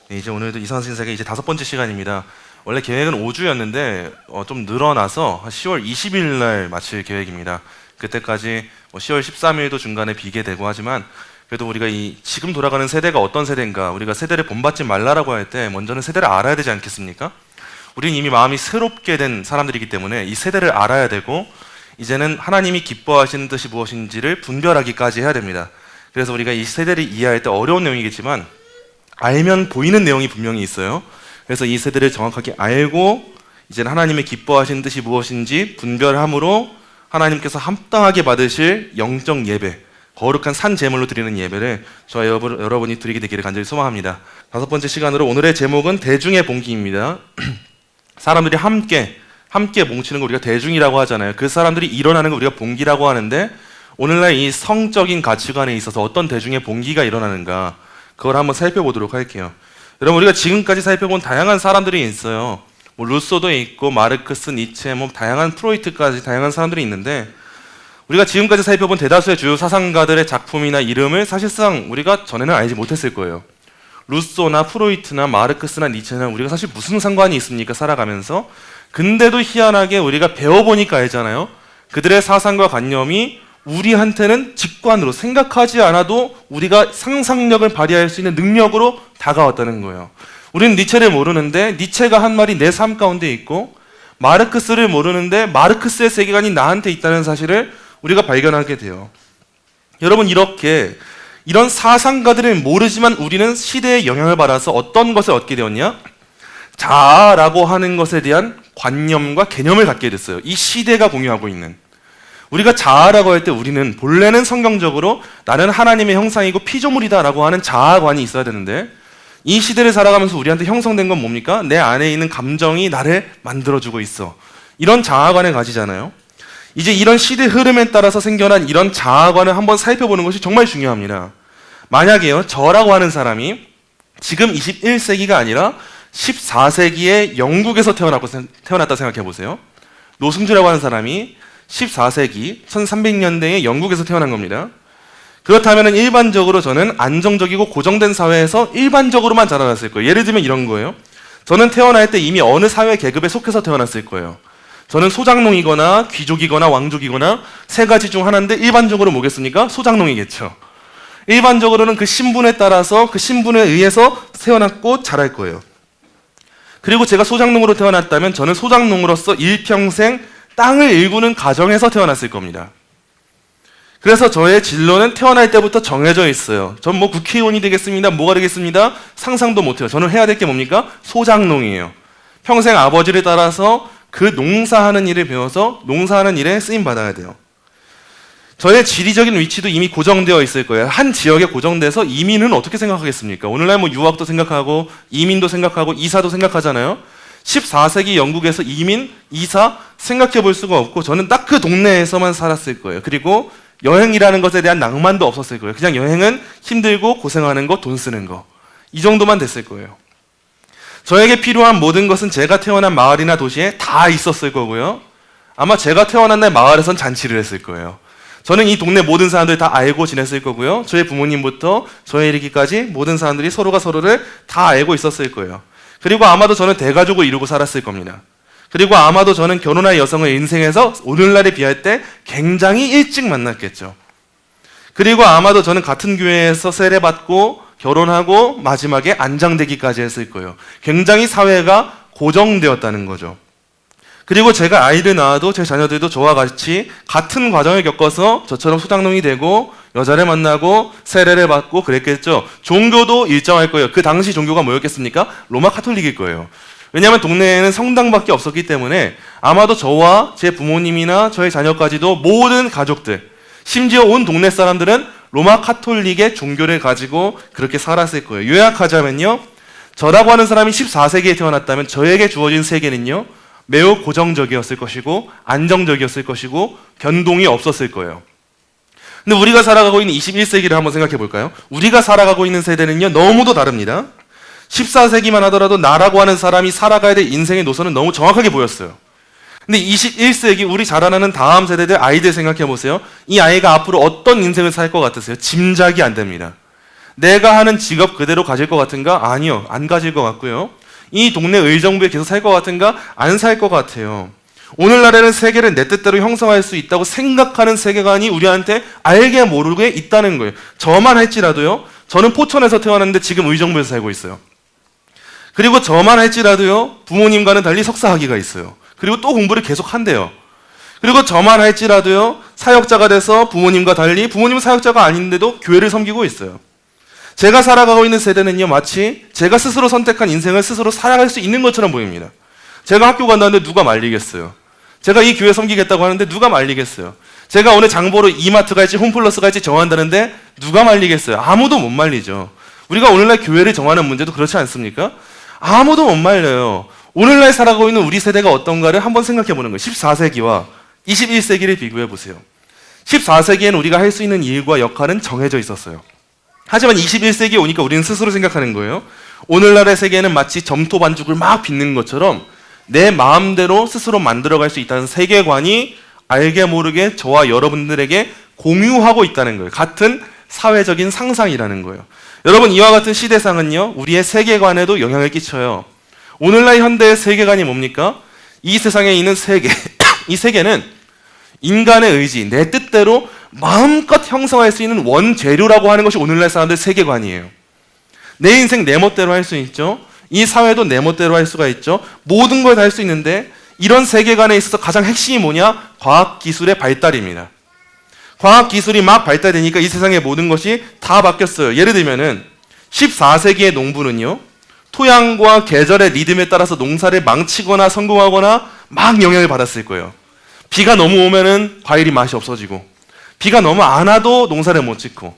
네, 이제 오늘도 이상한 신세계 이제 5번째 시간입니다. 원래 계획은 5주였는데 좀 늘어나서 한 10월 20일 날 마칠 계획입니다. 그때까지 10월 13일도 중간에 비게 되고 하지만 그래도 우리가 이 지금 돌아가는 세대가 어떤 세대인가, 우리가 세대를 본받지 말라라고 할 때 먼저는 세대를 알아야 되지 않겠습니까? 우리는 이미 마음이 새롭게 된 사람들이기 때문에 이 세대를 알아야 되고, 이제는 하나님이 기뻐하시는 뜻이 무엇인지를 분별하기까지 해야 됩니다. 그래서 우리가 이 세대를 이해할 때 어려운 내용이겠지만 알면 보이는 내용이 분명히 있어요. 그래서 이 세대를 정확하게 알고 이제는 하나님의 기뻐하시는 뜻이 무엇인지 분별함으로 하나님께서 합당하게 받으실 영적 예배, 거룩한 산 제물로 드리는 예배를 저와 여러분이 드리게 되기를 간절히 소망합니다. 5번째 시간으로 오늘의 제목은 대중의 봉기입니다. 사람들이 함께 뭉치는 걸 우리가 대중이라고 하잖아요. 그 사람들이 일어나는 걸 우리가 봉기라고 하는데, 오늘날 이 성적인 가치관에 있어서 어떤 대중의 봉기가 일어나는가, 그걸 한번 살펴보도록 할게요. 여러분, 우리가 지금까지 살펴본 다양한 사람들이 있어요. 루소도 있고 마르크스, 니체, 다양한 프로이트까지 다양한 사람들이 있는데, 우리가 지금까지 살펴본 대다수의 주요 사상가들의 작품이나 이름을 사실상 우리가 전에는 알지 못했을 거예요. 루소나 프로이트나 마르크스나 니체는 우리가 사실 무슨 상관이 있습니까? 살아가면서. 근데도 희한하게 우리가 배워보니까 알잖아요. 그들의 사상과 관념이 우리한테는 직관으로, 생각하지 않아도 우리가 상상력을 발휘할 수 있는 능력으로 다가왔다는 거예요. 우리는 니체를 모르는데 니체가 한 말이 내 삶 가운데 있고, 마르크스를 모르는데 마르크스의 세계관이 나한테 있다는 사실을 우리가 발견하게 돼요. 여러분, 이런 사상가들을 모르지만 우리는 시대의 영향을 받아서 어떤 것을 얻게 되었냐? 자아라고 하는 것에 대한 관념과 개념을 갖게 됐어요. 이 시대가 공유하고 있는. 우리가 자아라고 할 때 우리는 본래는 성경적으로 나는 하나님의 형상이고 피조물이다 라고 하는 자아관이 있어야 되는데, 이 시대를 살아가면서 우리한테 형성된 건 뭡니까? 내 안에 있는 감정이 나를 만들어주고 있어. 이런 자아관을 가지잖아요. 이제 이런 시대 흐름에 따라서 생겨난 이런 자아관을 한번 살펴보는 것이 정말 중요합니다. 만약에요, 저라고 하는 사람이 지금 21세기가 아니라 14세기에 영국에서 태어났다 생각해 보세요. 노승주라고 하는 사람이 14세기 1300년대에 영국에서 태어난 겁니다. 그렇다면 일반적으로 저는 안정적이고 고정된 사회에서 일반적으로만 자라났을 거예요. 예를 들면 이런 거예요. 저는 태어날 때 이미 어느 사회 계급에 속해서 태어났을 거예요. 저는 소장농이거나 귀족이거나 왕족이거나 세 가지 중 하나인데, 일반적으로 뭐겠습니까? 소장농이겠죠. 일반적으로는 그 신분에 따라서, 그 신분에 의해서 태어났고 자랄 거예요. 그리고 제가 소장농으로 태어났다면 저는 소장농으로서 일평생 땅을 일구는 가정에서 태어났을 겁니다. 그래서 저의 진로는 태어날 때부터 정해져 있어요. 전 국회의원이 되겠습니다. 뭐가 되겠습니다. 상상도 못해요. 저는 해야 될 게 뭡니까? 소장농이에요. 평생 아버지를 따라서 그 농사하는 일을 배워서 농사하는 일에 쓰임받아야 돼요. 저의 지리적인 위치도 이미 고정되어 있을 거예요. 한 지역에 고정돼서 이민은 어떻게 생각하겠습니까? 오늘날 유학도 생각하고 이민도 생각하고 이사도 생각하잖아요. 14세기 영국에서 이민, 이사 생각해 볼 수가 없고, 저는 딱 그 동네에서만 살았을 거예요. 그리고 여행이라는 것에 대한 낭만도 없었을 거예요. 그냥 여행은 힘들고 고생하는 거, 돈 쓰는 거, 이 정도만 됐을 거예요. 저에게 필요한 모든 것은 제가 태어난 마을이나 도시에 다 있었을 거고요. 아마 제가 태어난 날 마을에선 잔치를 했을 거예요. 저는 이 동네 모든 사람들 다 알고 지냈을 거고요. 저의 부모님부터 저에 이르기까지 모든 사람들이 서로가 서로를 다 알고 있었을 거예요. 그리고 아마도 저는 대가족을 이루고 살았을 겁니다. 그리고 아마도 저는 결혼할 여성을 인생에서 오늘날에 비할 때 굉장히 일찍 만났겠죠. 그리고 아마도 저는 같은 교회에서 세례받고 결혼하고 마지막에 안장되기까지 했을 거예요. 굉장히 사회가 고정되었다는 거죠. 그리고 제가 아이를 낳아도 제 자녀들도 저와 같이 같은 과정을 겪어서 저처럼 소장농이 되고 여자를 만나고 세례를 받고 그랬겠죠. 종교도 일정할 거예요. 그 당시 종교가 뭐였겠습니까? 로마 카톨릭일 거예요. 왜냐하면 동네에는 성당밖에 없었기 때문에 아마도 저와 제 부모님이나 저의 자녀까지도 모든 가족들, 심지어 온 동네 사람들은 로마 카톨릭의 종교를 가지고 그렇게 살았을 거예요. 요약하자면요, 저라고 하는 사람이 14세기에 태어났다면 저에게 주어진 세계는요, 매우 고정적이었을 것이고 안정적이었을 것이고 변동이 없었을 거예요. 근데 우리가 살아가고 있는 21세기를 한번 생각해 볼까요? 우리가 살아가고 있는 세대는요, 너무도 다릅니다. 14세기만 하더라도 나라고 하는 사람이 살아가야 될 인생의 노선은 너무 정확하게 보였어요. 근데 21세기 우리 자라나는 다음 세대들 아이들 생각해 보세요. 이 아이가 앞으로 어떤 인생을 살 것 같으세요? 짐작이 안 됩니다. 내가 하는 직업 그대로 가질 것 같은가? 아니요, 안 가질 것 같고요. 이 동네 의정부에 계속 살 것 같은가? 안 살 것 같아요. 오늘날에는 세계를 내 뜻대로 형성할 수 있다고 생각하는 세계관이 우리한테 알게 모르게 있다는 거예요. 저만 할지라도요, 저는 포천에서 태어났는데 지금 의정부에서 살고 있어요. 그리고 저만 할지라도요, 부모님과는 달리 석사학위가 있어요. 그리고 또 공부를 계속 한대요. 그리고 저만 할지라도요, 사역자가 돼서 부모님과 달리, 부모님은 사역자가 아닌데도 교회를 섬기고 있어요. 제가 살아가고 있는 세대는요, 마치 제가 스스로 선택한 인생을 스스로 살아갈 수 있는 것처럼 보입니다. 제가 학교 간다는데 누가 말리겠어요? 제가 이 교회 섬기겠다고 하는데 누가 말리겠어요? 제가 오늘 장보러 이마트 갈지 홈플러스 갈지 정한다는데 누가 말리겠어요? 아무도 못 말리죠. 우리가 오늘날 교회를 정하는 문제도 그렇지 않습니까? 아무도 못 말려요. 오늘날 살아가고 있는 우리 세대가 어떤가를 한번 생각해 보는 거예요. 14세기와 21세기를 비교해 보세요. 14세기에는 우리가 할 수 있는 일과 역할은 정해져 있었어요. 하지만 21세기에 오니까 우리는 스스로 생각하는 거예요. 오늘날의 세계는 마치 점토 반죽을 막 빚는 것처럼 내 마음대로 스스로 만들어갈 수 있다는 세계관이 알게 모르게 저와 여러분들에게 공유하고 있다는 거예요. 같은 사회적인 상상이라는 거예요. 여러분, 이와 같은 시대상은요, 우리의 세계관에도 영향을 끼쳐요. 오늘날 현대의 세계관이 뭡니까? 이 세상에 있는 세계, 이 세계는 인간의 의지, 내 뜻대로 마음껏 형성할 수 있는 원재료라고 하는 것이 오늘날 사람들의 세계관이에요. 내 인생 내 멋대로 할 수 있죠. 이 사회도 내 멋대로 할 수가 있죠. 모든 걸 다 할 수 있는데 이런 세계관에 있어서 가장 핵심이 뭐냐? 과학기술의 발달입니다. 과학기술이 막 발달되니까 이 세상의 모든 것이 다 바뀌었어요. 예를 들면은 14세기의 농부는요, 토양과 계절의 리듬에 따라서 농사를 망치거나 성공하거나 막 영향을 받았을 거예요. 비가 너무 오면은 과일이 맛이 없어지고, 비가 너무 안 와도 농사를 못 짓고.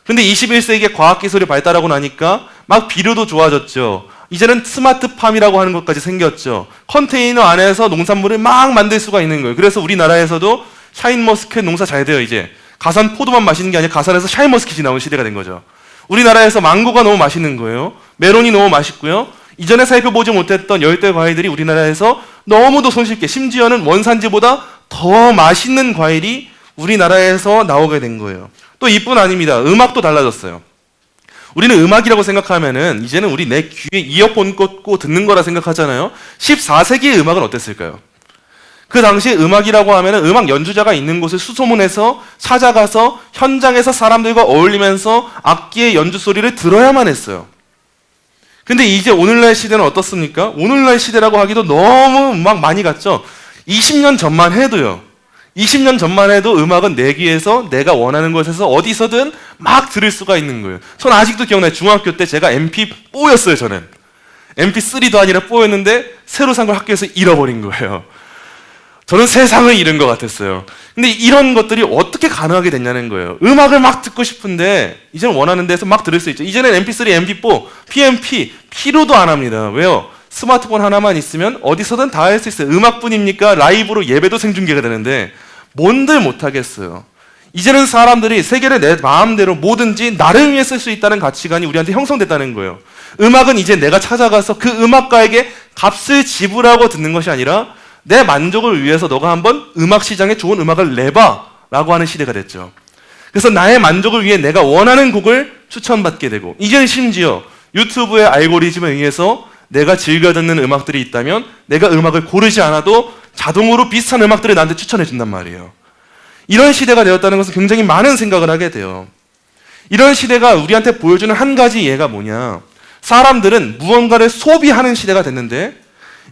근데 21세기에 과학기술이 발달하고 나니까 막 비료도 좋아졌죠. 이제는 스마트팜이라고 하는 것까지 생겼죠. 컨테이너 안에서 농산물을 막 만들 수가 있는 거예요. 그래서 우리나라에서도 샤인머스켓 농사 잘 돼요. 이제 가산 포도만 마시는 게 아니라 가산에서 샤인머스켓이 나오는 시대가 된 거죠. 우리나라에서 망고가 너무 맛있는 거예요. 메론이 너무 맛있고요. 이전에 살펴보지 못했던 열대 과일들이 우리나라에서 너무도 손쉽게, 심지어는 원산지보다 더 맛있는 과일이 우리나라에서 나오게 된 거예요. 또 이뿐 아닙니다. 음악도 달라졌어요. 우리는 음악이라고 생각하면은 이제는 우리 내 귀에 이어폰 꽂고 듣는 거라 생각하잖아요. 14세기의 음악은 어땠을까요? 그 당시 음악이라고 하면은 음악 연주자가 있는 곳을 수소문해서 찾아가서 현장에서 사람들과 어울리면서 악기의 연주 소리를 들어야만 했어요. 근데 이제 오늘날 시대는 어떻습니까? 오늘날 시대라고 하기도 너무 막 많이 갔죠. 20년 전만 해도요. 20년 전만 해도 음악은 내 귀에서 내가 원하는 곳에서 어디서든 막 들을 수가 있는 거예요. 전 아직도 기억나요. 중학교 때 제가 MP4였어요, 저는. MP3도 아니라 4였는데 새로 산 걸 학교에서 잃어버린 거예요. 저는 세상을 잃은 것 같았어요. 근데 이런 것들이 어떻게 가능하게 됐냐는 거예요. 음악을 막 듣고 싶은데 이제는 원하는 데서 막 들을 수 있죠. 이제는 MP3, MP4, PMP 필요도 안 합니다. 왜요? 스마트폰 하나만 있으면 어디서든 다 할 수 있어요. 음악뿐입니까? 라이브로 예배도 생중계가 되는데 뭔들 못하겠어요. 이제는 사람들이 세계를 내 마음대로 뭐든지 나를 위해 쓸 수 있다는 가치관이 우리한테 형성됐다는 거예요. 음악은 이제 내가 찾아가서 그 음악가에게 값을 지불하고 듣는 것이 아니라 내 만족을 위해서 너가 한번 음악 시장에 좋은 음악을 내봐 라고 하는 시대가 됐죠. 그래서 나의 만족을 위해 내가 원하는 곡을 추천받게 되고, 이제는 심지어 유튜브의 알고리즘에 의해서 내가 즐겨 듣는 음악들이 있다면 내가 음악을 고르지 않아도 자동으로 비슷한 음악들을 나한테 추천해 준단 말이에요. 이런 시대가 되었다는 것은 굉장히 많은 생각을 하게 돼요. 이런 시대가 우리한테 보여주는 한 가지 예가 뭐냐, 사람들은 무언가를 소비하는 시대가 됐는데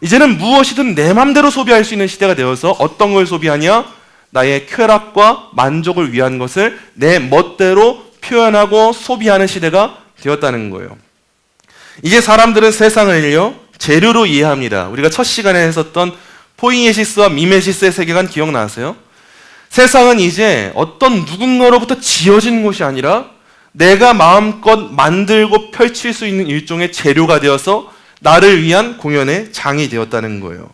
이제는 무엇이든 내 맘대로 소비할 수 있는 시대가 되어서 어떤 걸 소비하냐, 나의 쾌락과 만족을 위한 것을 내 멋대로 표현하고 소비하는 시대가 되었다는 거예요. 이제 사람들은 세상을요 재료로 이해합니다. 우리가 첫 시간에 했었던 포이에시스와 미메시스의 세계관 기억나세요? 세상은 이제 어떤 누군가로부터 지어진 것이 아니라 내가 마음껏 만들고 펼칠 수 있는 일종의 재료가 되어서 나를 위한 공연의 장이 되었다는 거예요.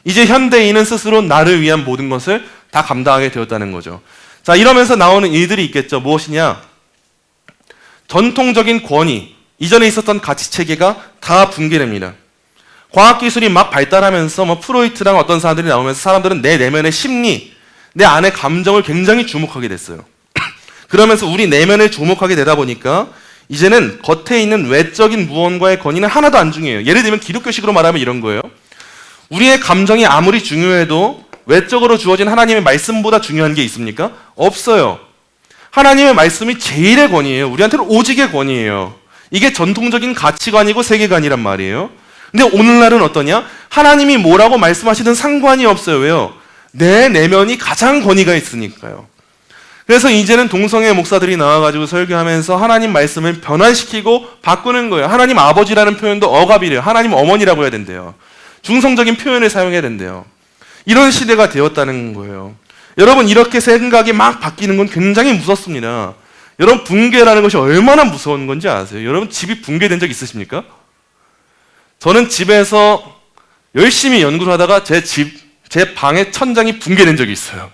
이제 현대인은 스스로 나를 위한 모든 것을 다 감당하게 되었다는 거죠. 자, 이러면서 나오는 일들이 있겠죠. 무엇이냐? 전통적인 권위, 이전에 있었던 가치 체계가 다 붕괴됩니다. 과학기술이 막 발달하면서 프로이트랑 어떤 사람들이 나오면서 사람들은 내 내면의 심리, 내 안의 감정을 굉장히 주목하게 됐어요. 그러면서 우리 내면을 주목하게 되다 보니까 이제는 겉에 있는 외적인 무언가의 권위는 하나도 안 중요해요. 예를 들면 기독교식으로 말하면 이런 거예요. 우리의 감정이 아무리 중요해도 외적으로 주어진 하나님의 말씀보다 중요한 게 있습니까? 없어요. 하나님의 말씀이 제일의 권위예요. 우리한테는 오직의 권위예요. 이게 전통적인 가치관이고 세계관이란 말이에요. 근데 오늘날은 어떠냐? 하나님이 뭐라고 말씀하시든 상관이 없어요. 왜요? 내 내면이 가장 권위가 있으니까요. 그래서 이제는 동성애 목사들이 나와가지고 설교하면서 하나님 말씀을 변환시키고 바꾸는 거예요. 하나님 아버지라는 표현도 억압이래요. 하나님 어머니라고 해야 된대요. 중성적인 표현을 사용해야 된대요. 이런 시대가 되었다는 거예요. 여러분, 이렇게 생각이 막 바뀌는 건 굉장히 무섭습니다. 여러분, 붕괴라는 것이 얼마나 무서운 건지 아세요? 여러분, 집이 붕괴된 적 있으십니까? 저는 집에서 열심히 연구를 하다가 제 방의 천장이 붕괴된 적이 있어요.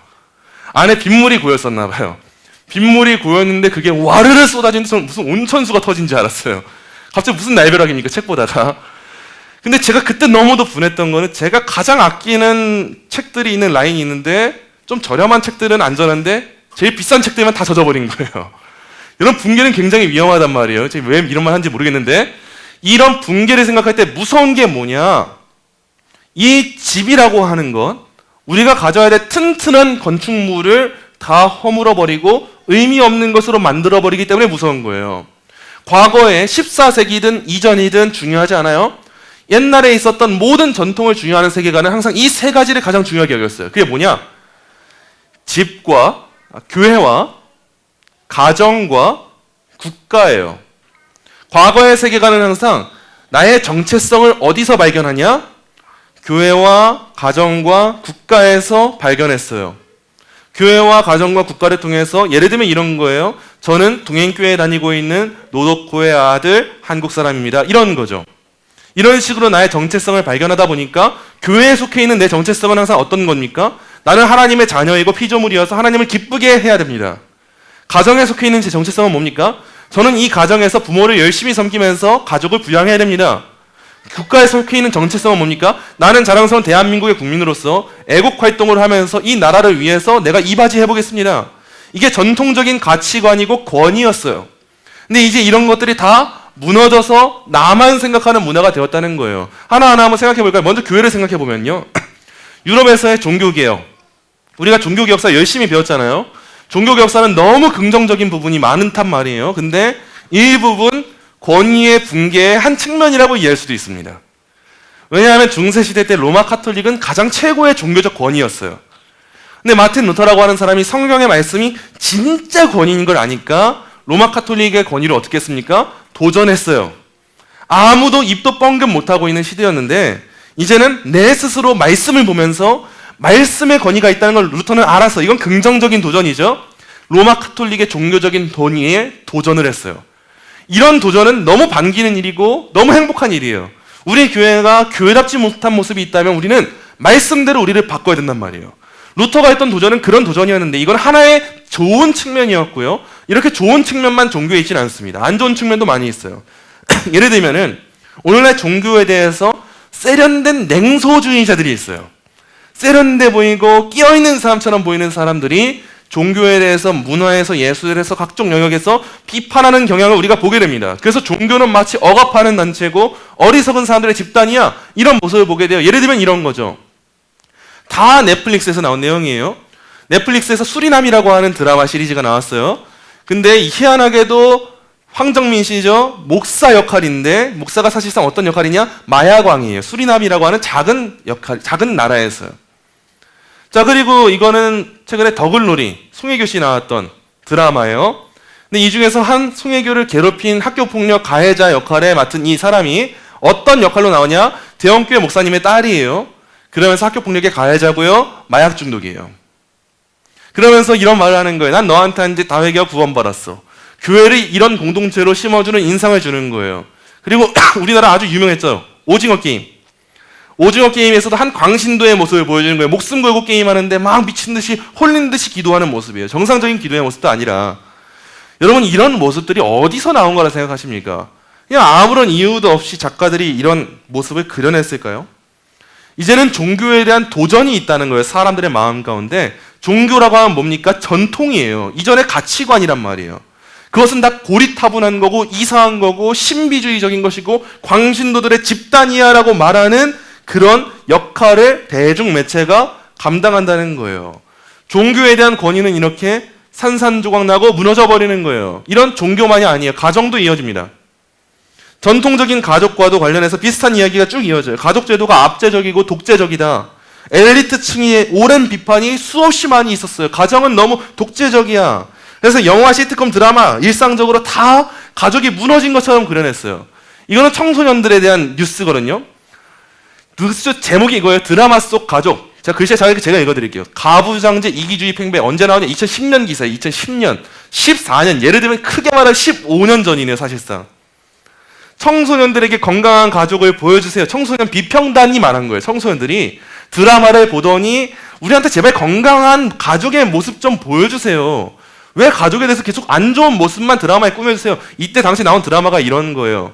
안에 빗물이 고였었나 봐요. 빗물이 고였는데 그게 와르르 쏟아지는데 저는 무슨 온천수가 터진 줄 알았어요. 갑자기 무슨 날벼락입니까? 책 보다가. 근데 제가 그때 너무도 분했던 거는 제가 가장 아끼는 책들이 있는 라인이 있는데 좀 저렴한 책들은 안전한데 제일 비싼 책들만 다 젖어버린 거예요. 이런 붕괴는 굉장히 위험하단 말이에요. 제가 왜 이런 말 하는지 모르겠는데 이런 붕괴를 생각할 때 무서운 게 뭐냐? 이 집이라고 하는 건 우리가 가져야 될 튼튼한 건축물을 다 허물어버리고 의미 없는 것으로 만들어버리기 때문에 무서운 거예요. 과거에 14세기든 이전이든 중요하지 않아요? 옛날에 있었던 모든 전통을 중요하는 세계관은 항상 이 세 가지를 가장 중요하게 여겼어요. 그게 뭐냐? 집과 교회와 가정과 국가예요. 과거의 세계관은 항상 나의 정체성을 어디서 발견하냐? 교회와 가정과 국가에서 발견했어요. 교회와 가정과 국가를 통해서 예를 들면 이런 거예요. 저는 동행교회에 다니고 있는 노덕호의 아들 한국 사람입니다. 이런 거죠. 이런 식으로 나의 정체성을 발견하다 보니까 교회에 속해 있는 내 정체성은 항상 어떤 겁니까? 나는 하나님의 자녀이고 피조물이어서 하나님을 기쁘게 해야 됩니다. 가정에 속해 있는 제 정체성은 뭡니까? 저는 이 가정에서 부모를 열심히 섬기면서 가족을 부양해야 됩니다. 국가에 속해 있는 정체성은 뭡니까? 나는 자랑스러운 대한민국의 국민으로서 애국 활동을 하면서 이 나라를 위해서 내가 이바지 해보겠습니다. 이게 전통적인 가치관이고 권위였어요. 근데 이제 이런 것들이 다 무너져서 나만 생각하는 문화가 되었다는 거예요. 하나하나 한번 생각해 볼까요? 먼저 교회를 생각해 보면요. 유럽에서의 종교개혁. 우리가 종교개혁 역사 열심히 배웠잖아요. 종교개혁 역사는 너무 긍정적인 부분이 많단 말이에요. 근데 일부분 권위의 붕괴의 한 측면이라고 이해할 수도 있습니다. 왜냐하면 중세시대 때 로마 카톨릭은 가장 최고의 종교적 권위였어요. 근데 마틴 루터라고 하는 사람이 성경의 말씀이 진짜 권위인 걸 아니까 로마 카톨릭의 권위를 어떻게 했습니까? 도전했어요. 아무도 입도 뻥긋 못하고 있는 시대였는데 이제는 내 스스로 말씀을 보면서 말씀의 권위가 있다는 걸 루터는 알아서 이건 긍정적인 도전이죠. 로마 카톨릭의 종교적인 권위에 도전을 했어요. 이런 도전은 너무 반기는 일이고 너무 행복한 일이에요. 우리 교회가 교회답지 못한 모습이 있다면 우리는 말씀대로 우리를 바꿔야 된단 말이에요. 루터가 했던 도전은 그런 도전이었는데 이건 하나의 좋은 측면이었고요. 이렇게 좋은 측면만 종교에 있지는 않습니다. 안 좋은 측면도 많이 있어요. 예를 들면은 오늘날 종교에 대해서 세련된 냉소주의자들이 있어요. 세련돼 보이고 끼어있는 사람처럼 보이는 사람들이 종교에 대해서 문화에서 예술에서 각종 영역에서 비판하는 경향을 우리가 보게 됩니다. 그래서 종교는 마치 억압하는 단체고 어리석은 사람들의 집단이야 이런 모습을 보게 돼요. 예를 들면 이런 거죠. 다 넷플릭스에서 나온 내용이에요. 넷플릭스에서 수리남이라고 하는 드라마 시리즈가 나왔어요. 근데 희한하게도 황정민 씨죠. 목사 역할인데 목사가 사실상 어떤 역할이냐? 마약왕이에요. 수리남이라고 하는 작은 역할, 작은 나라에서요. 자, 그리고 이거는 최근에 더글로리 송혜교 씨 나왔던 드라마예요. 근데 이 중에서 한 송혜교를 괴롭힌 학교폭력 가해자 역할에 맡은 이 사람이 어떤 역할로 나오냐? 대형교회 목사님의 딸이에요. 그러면서 학교폭력의 가해자고요. 마약 중독이에요. 그러면서 이런 말을 하는 거예요. 난 너한테 한 다 회개와 구원받았어. 교회를 이런 공동체로 심어주는 인상을 주는 거예요. 그리고 우리나라 아주 유명했죠. 오징어 게임. 오징어 게임에서도 한 광신도의 모습을 보여주는 거예요. 목숨 걸고 게임하는데 막 미친 듯이 홀린 듯이 기도하는 모습이에요. 정상적인 기도의 모습도 아니라. 여러분 이런 모습들이 어디서 나온 거라 생각하십니까? 그냥 아무런 이유도 없이 작가들이 이런 모습을 그려냈을까요? 이제는 종교에 대한 도전이 있다는 거예요. 사람들의 마음 가운데. 종교라고 하면 뭡니까? 전통이에요. 이전의 가치관이란 말이에요. 그것은 다 고리타분한 거고 이상한 거고 신비주의적인 것이고 광신도들의 집단이야라고 말하는 그런 역할을 대중매체가 감당한다는 거예요. 종교에 대한 권위는 이렇게 산산조각 나고 무너져 버리는 거예요. 이런 종교만이 아니에요. 가정도 이어집니다. 전통적인 가족과도 관련해서 비슷한 이야기가 쭉 이어져요. 가족제도가 압제적이고 독재적이다. 엘리트층의 오랜 비판이 수없이 많이 있었어요. 가정은 너무 독재적이야. 그래서 영화, 시트콤, 드라마 일상적으로 다 가족이 무너진 것처럼 그려냈어요. 이거는 청소년들에 대한 뉴스거든요. 뉴스 제목이 이거예요. 드라마 속 가족. 자, 글씨 제가 읽어드릴게요. 가부장제 이기주의 팽배. 언제 나오냐? 2010년 기사예요. 2010년. 14년. 예를 들면 크게 말하면 15년 전이네요. 사실상. 청소년들에게 건강한 가족을 보여주세요. 청소년 비평단이 말한 거예요. 청소년들이 드라마를 보더니 우리한테 제발 건강한 가족의 모습 좀 보여주세요. 왜 가족에 대해서 계속 안 좋은 모습만 드라마에 꾸며주세요. 이때 당시 나온 드라마가 이런 거예요.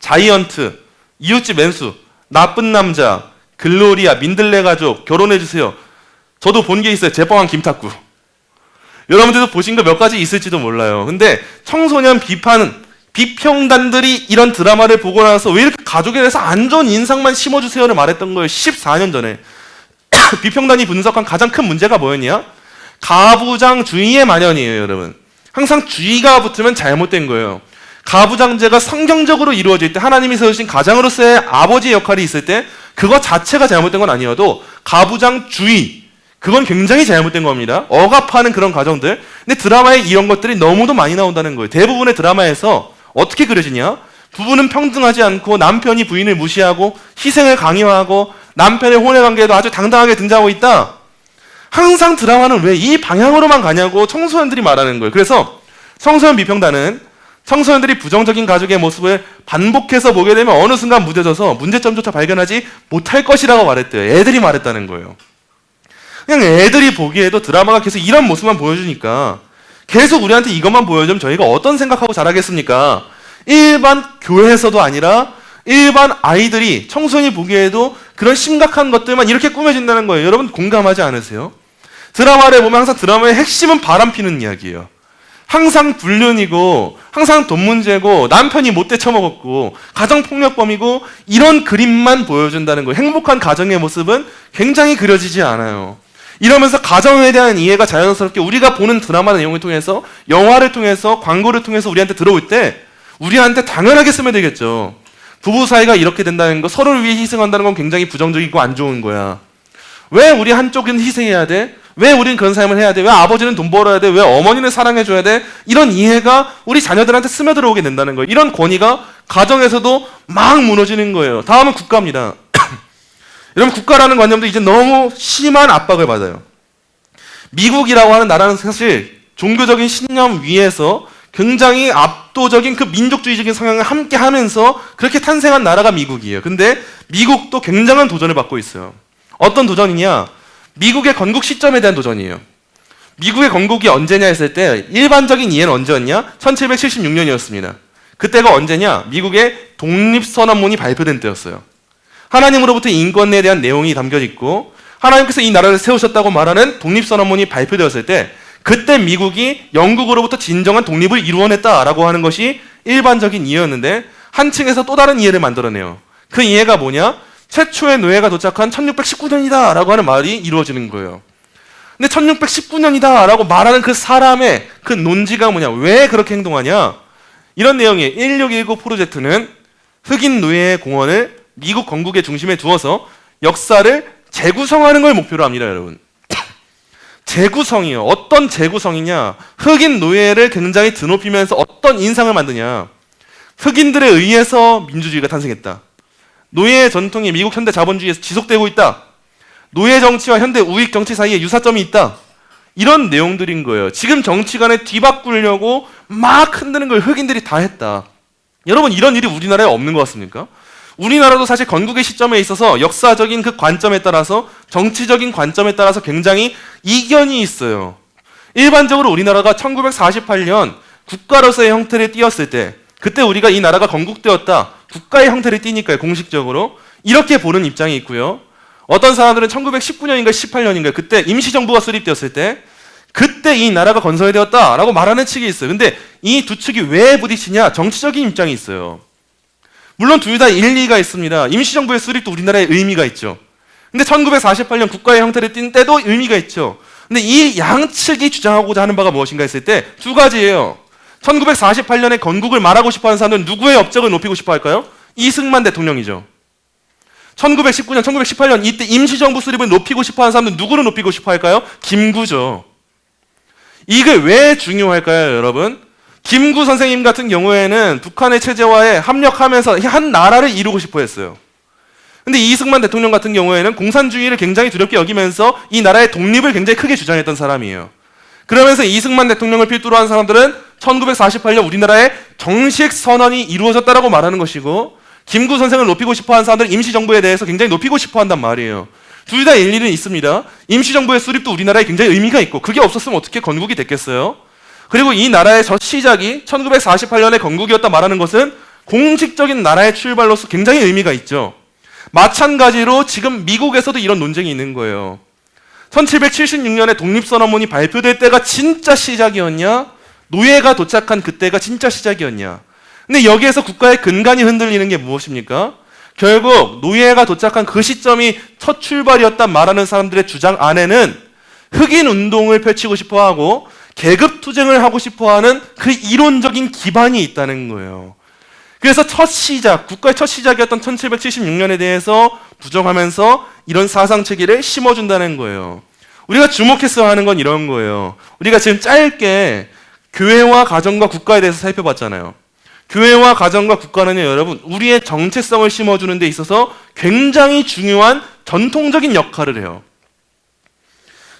자이언트, 이웃집 왼수, 나쁜 남자, 글로리아, 민들레 가족, 결혼해주세요. 저도 본 게 있어요. 제빵한 김탁구. 여러분들도 보신 거 몇 가지 있을지도 몰라요. 근데 청소년 비평단들이 이런 드라마를 보고 나서 왜 이렇게 가족에 대해서 안 좋은 인상만 심어주세요를 말했던 거예요. 14년 전에. 비평단이 분석한 가장 큰 문제가 뭐였냐? 가부장주의의 만연이에요, 여러분. 항상 주의가 붙으면 잘못된 거예요. 가부장제가 성경적으로 이루어질 때 하나님이 세우신 가장으로서의 아버지 역할이 있을 때 그거 자체가 잘못된 건 아니어도 가부장주의, 그건 굉장히 잘못된 겁니다. 억압하는 그런 가정들. 근데 드라마에 이런 것들이 너무도 많이 나온다는 거예요. 대부분의 드라마에서 어떻게 그려지냐? 부부는 평등하지 않고 남편이 부인을 무시하고 희생을 강요하고 남편의 혼외관계에도 아주 당당하게 등장하고 있다. 항상 드라마는 왜 이 방향으로만 가냐고 청소년들이 말하는 거예요. 그래서 청소년 비평단은 청소년들이 부정적인 가족의 모습을 반복해서 보게 되면 어느 순간 무뎌져서 문제점조차 발견하지 못할 것이라고 말했대요. 애들이 말했다는 거예요. 그냥 애들이 보기에도 드라마가 계속 이런 모습만 보여주니까 계속 우리한테 이것만 보여주면 저희가 어떤 생각하고 자라겠습니까? 일반 교회에서도 아니라 일반 아이들이 청소년이 보기에도 그런 심각한 것들만 이렇게 꾸며진다는 거예요. 여러분 공감하지 않으세요? 드라마를 보면 항상 드라마의 핵심은 바람피는 이야기예요. 항상 불륜이고 항상 돈 문제고 남편이 못돼 처먹었고 가정폭력범이고 이런 그림만 보여준다는 거예요. 행복한 가정의 모습은 굉장히 그려지지 않아요. 이러면서 가정에 대한 이해가 자연스럽게 우리가 보는 드라마 내용을 통해서 영화를 통해서 광고를 통해서 우리한테 들어올 때 우리한테 당연하게 쓰면 되겠죠. 부부 사이가 이렇게 된다는 거, 서로를 위해 희생한다는 건 굉장히 부정적이고 안 좋은 거야. 왜 우리 한쪽은 희생해야 돼? 왜 우리는 그런 삶을 해야 돼? 왜 아버지는 돈 벌어야 돼? 왜 어머니는 사랑해줘야 돼? 이런 이해가 우리 자녀들한테 스며들어오게 된다는 거예요. 이런 권위가 가정에서도 막 무너지는 거예요. 다음은 국가입니다. 여러분 국가라는 관념도 이제 너무 심한 압박을 받아요. 미국이라고 하는 나라는 사실 종교적인 신념 위에서 굉장히 압도적인 그 민족주의적인 성향을 함께 하면서 그렇게 탄생한 나라가 미국이에요. 근데 미국도 굉장한 도전을 받고 있어요. 어떤 도전이냐? 미국의 건국 시점에 대한 도전이에요. 미국의 건국이 언제냐 했을 때 일반적인 이해는 언제였냐? 1776년이었습니다. 그때가 언제냐? 미국의 독립선언문이 발표된 때였어요. 하나님으로부터 인권에 대한 내용이 담겨 있고 하나님께서 이 나라를 세우셨다고 말하는 독립선언문이 발표되었을 때 그때 미국이 영국으로부터 진정한 독립을 이루어냈다라고 하는 것이 일반적인 이해였는데 한층에서 또 다른 이해를 만들어내요. 그 이해가 뭐냐? 최초의 노예가 도착한 1619년이다 라고 하는 말이 이루어지는 거예요. 근데 1619년이다 라고 말하는 그 사람의 그 논지가 뭐냐? 왜 그렇게 행동하냐? 이런 내용이에요. 1619 프로젝트는 흑인 노예의 공헌을 미국 건국의 중심에 두어서 역사를 재구성하는 걸 목표로 합니다, 여러분. 재구성이요. 어떤 재구성이냐? 흑인 노예를 굉장히 드높이면서 어떤 인상을 만드냐? 흑인들에 의해서 민주주의가 탄생했다. 노예의 전통이 미국 현대 자본주의에서 지속되고 있다. 노예 정치와 현대 우익 정치 사이에 유사점이 있다. 이런 내용들인 거예요. 지금 정치관에 뒤바꾸려고 막 흔드는 걸 흑인들이 다 했다. 여러분 이런 일이 우리나라에 없는 것 같습니까? 우리나라도 사실 건국의 시점에 있어서 역사적인 그 관점에 따라서 정치적인 관점에 따라서 굉장히 이견이 있어요. 일반적으로 우리나라가 1948년 국가로서의 형태를 띄었을 때 그때 우리가 이 나라가 건국되었다. 국가의 형태를 띄니까요. 공식적으로. 이렇게 보는 입장이 있고요. 어떤 사람들은 1919년인가 18년인가 그때 임시정부가 수립되었을 때 그때 이 나라가 건설되었다라고 말하는 측이 있어요. 근데 이 두 측이 왜 부딪히냐? 정치적인 입장이 있어요. 물론 둘 다 일리가 있습니다. 임시정부의 수립도 우리나라에 의미가 있죠. 근데 1948년 국가의 형태를 띈 때도 의미가 있죠. 근데 이 양측이 주장하고자 하는 바가 무엇인가 했을 때 두 가지예요. 1948년에 건국을 말하고 싶어하는 사람들은 누구의 업적을 높이고 싶어 할까요? 이승만 대통령이죠. 1919년, 1918년 이때 임시정부 수립을 높이고 싶어하는 사람들은 누구를 높이고 싶어 할까요? 김구죠. 이게 왜 중요할까요, 여러분? 김구 선생님 같은 경우에는 북한의 체제와에 합력하면서 한 나라를 이루고 싶어 했어요. 근데 이승만 대통령 같은 경우에는 공산주의를 굉장히 두렵게 여기면서 이 나라의 독립을 굉장히 크게 주장했던 사람이에요. 그러면서 이승만 대통령을 필두로 한 사람들은 1948년 우리나라의 정식 선언이 이루어졌다라고 말하는 것이고, 김구 선생을 높이고 싶어 한 사람들은 임시정부에 대해서 굉장히 높이고 싶어 한단 말이에요. 둘 다 일리는 있습니다. 임시정부의 수립도 우리나라에 굉장히 의미가 있고, 그게 없었으면 어떻게 건국이 됐겠어요? 그리고 이 나라의 첫 시작이 1948년에 건국이었다 말하는 것은 공식적인 나라의 출발로서 굉장히 의미가 있죠. 마찬가지로 지금 미국에서도 이런 논쟁이 있는 거예요. 1776년에 독립선언문이 발표될 때가 진짜 시작이었냐? 노예가 도착한 그때가 진짜 시작이었냐? 근데 여기에서 국가의 근간이 흔들리는 게 무엇입니까? 결국 노예가 도착한 그 시점이 첫 출발이었다 말하는 사람들의 주장 안에는 흑인 운동을 펼치고 싶어하고 계급 투쟁을 하고 싶어하는 그 이론적인 기반이 있다는 거예요. 그래서 첫 시작, 국가의 첫 시작이었던 1776년에 대해서 부정하면서 이런 사상 체계를 심어준다는 거예요. 우리가 주목해서 하는 건 이런 거예요. 우리가 지금 짧게 교회와 가정과 국가에 대해서 살펴봤잖아요. 교회와 가정과 국가는요, 여러분, 우리의 정체성을 심어주는 데 있어서 굉장히 중요한 전통적인 역할을 해요.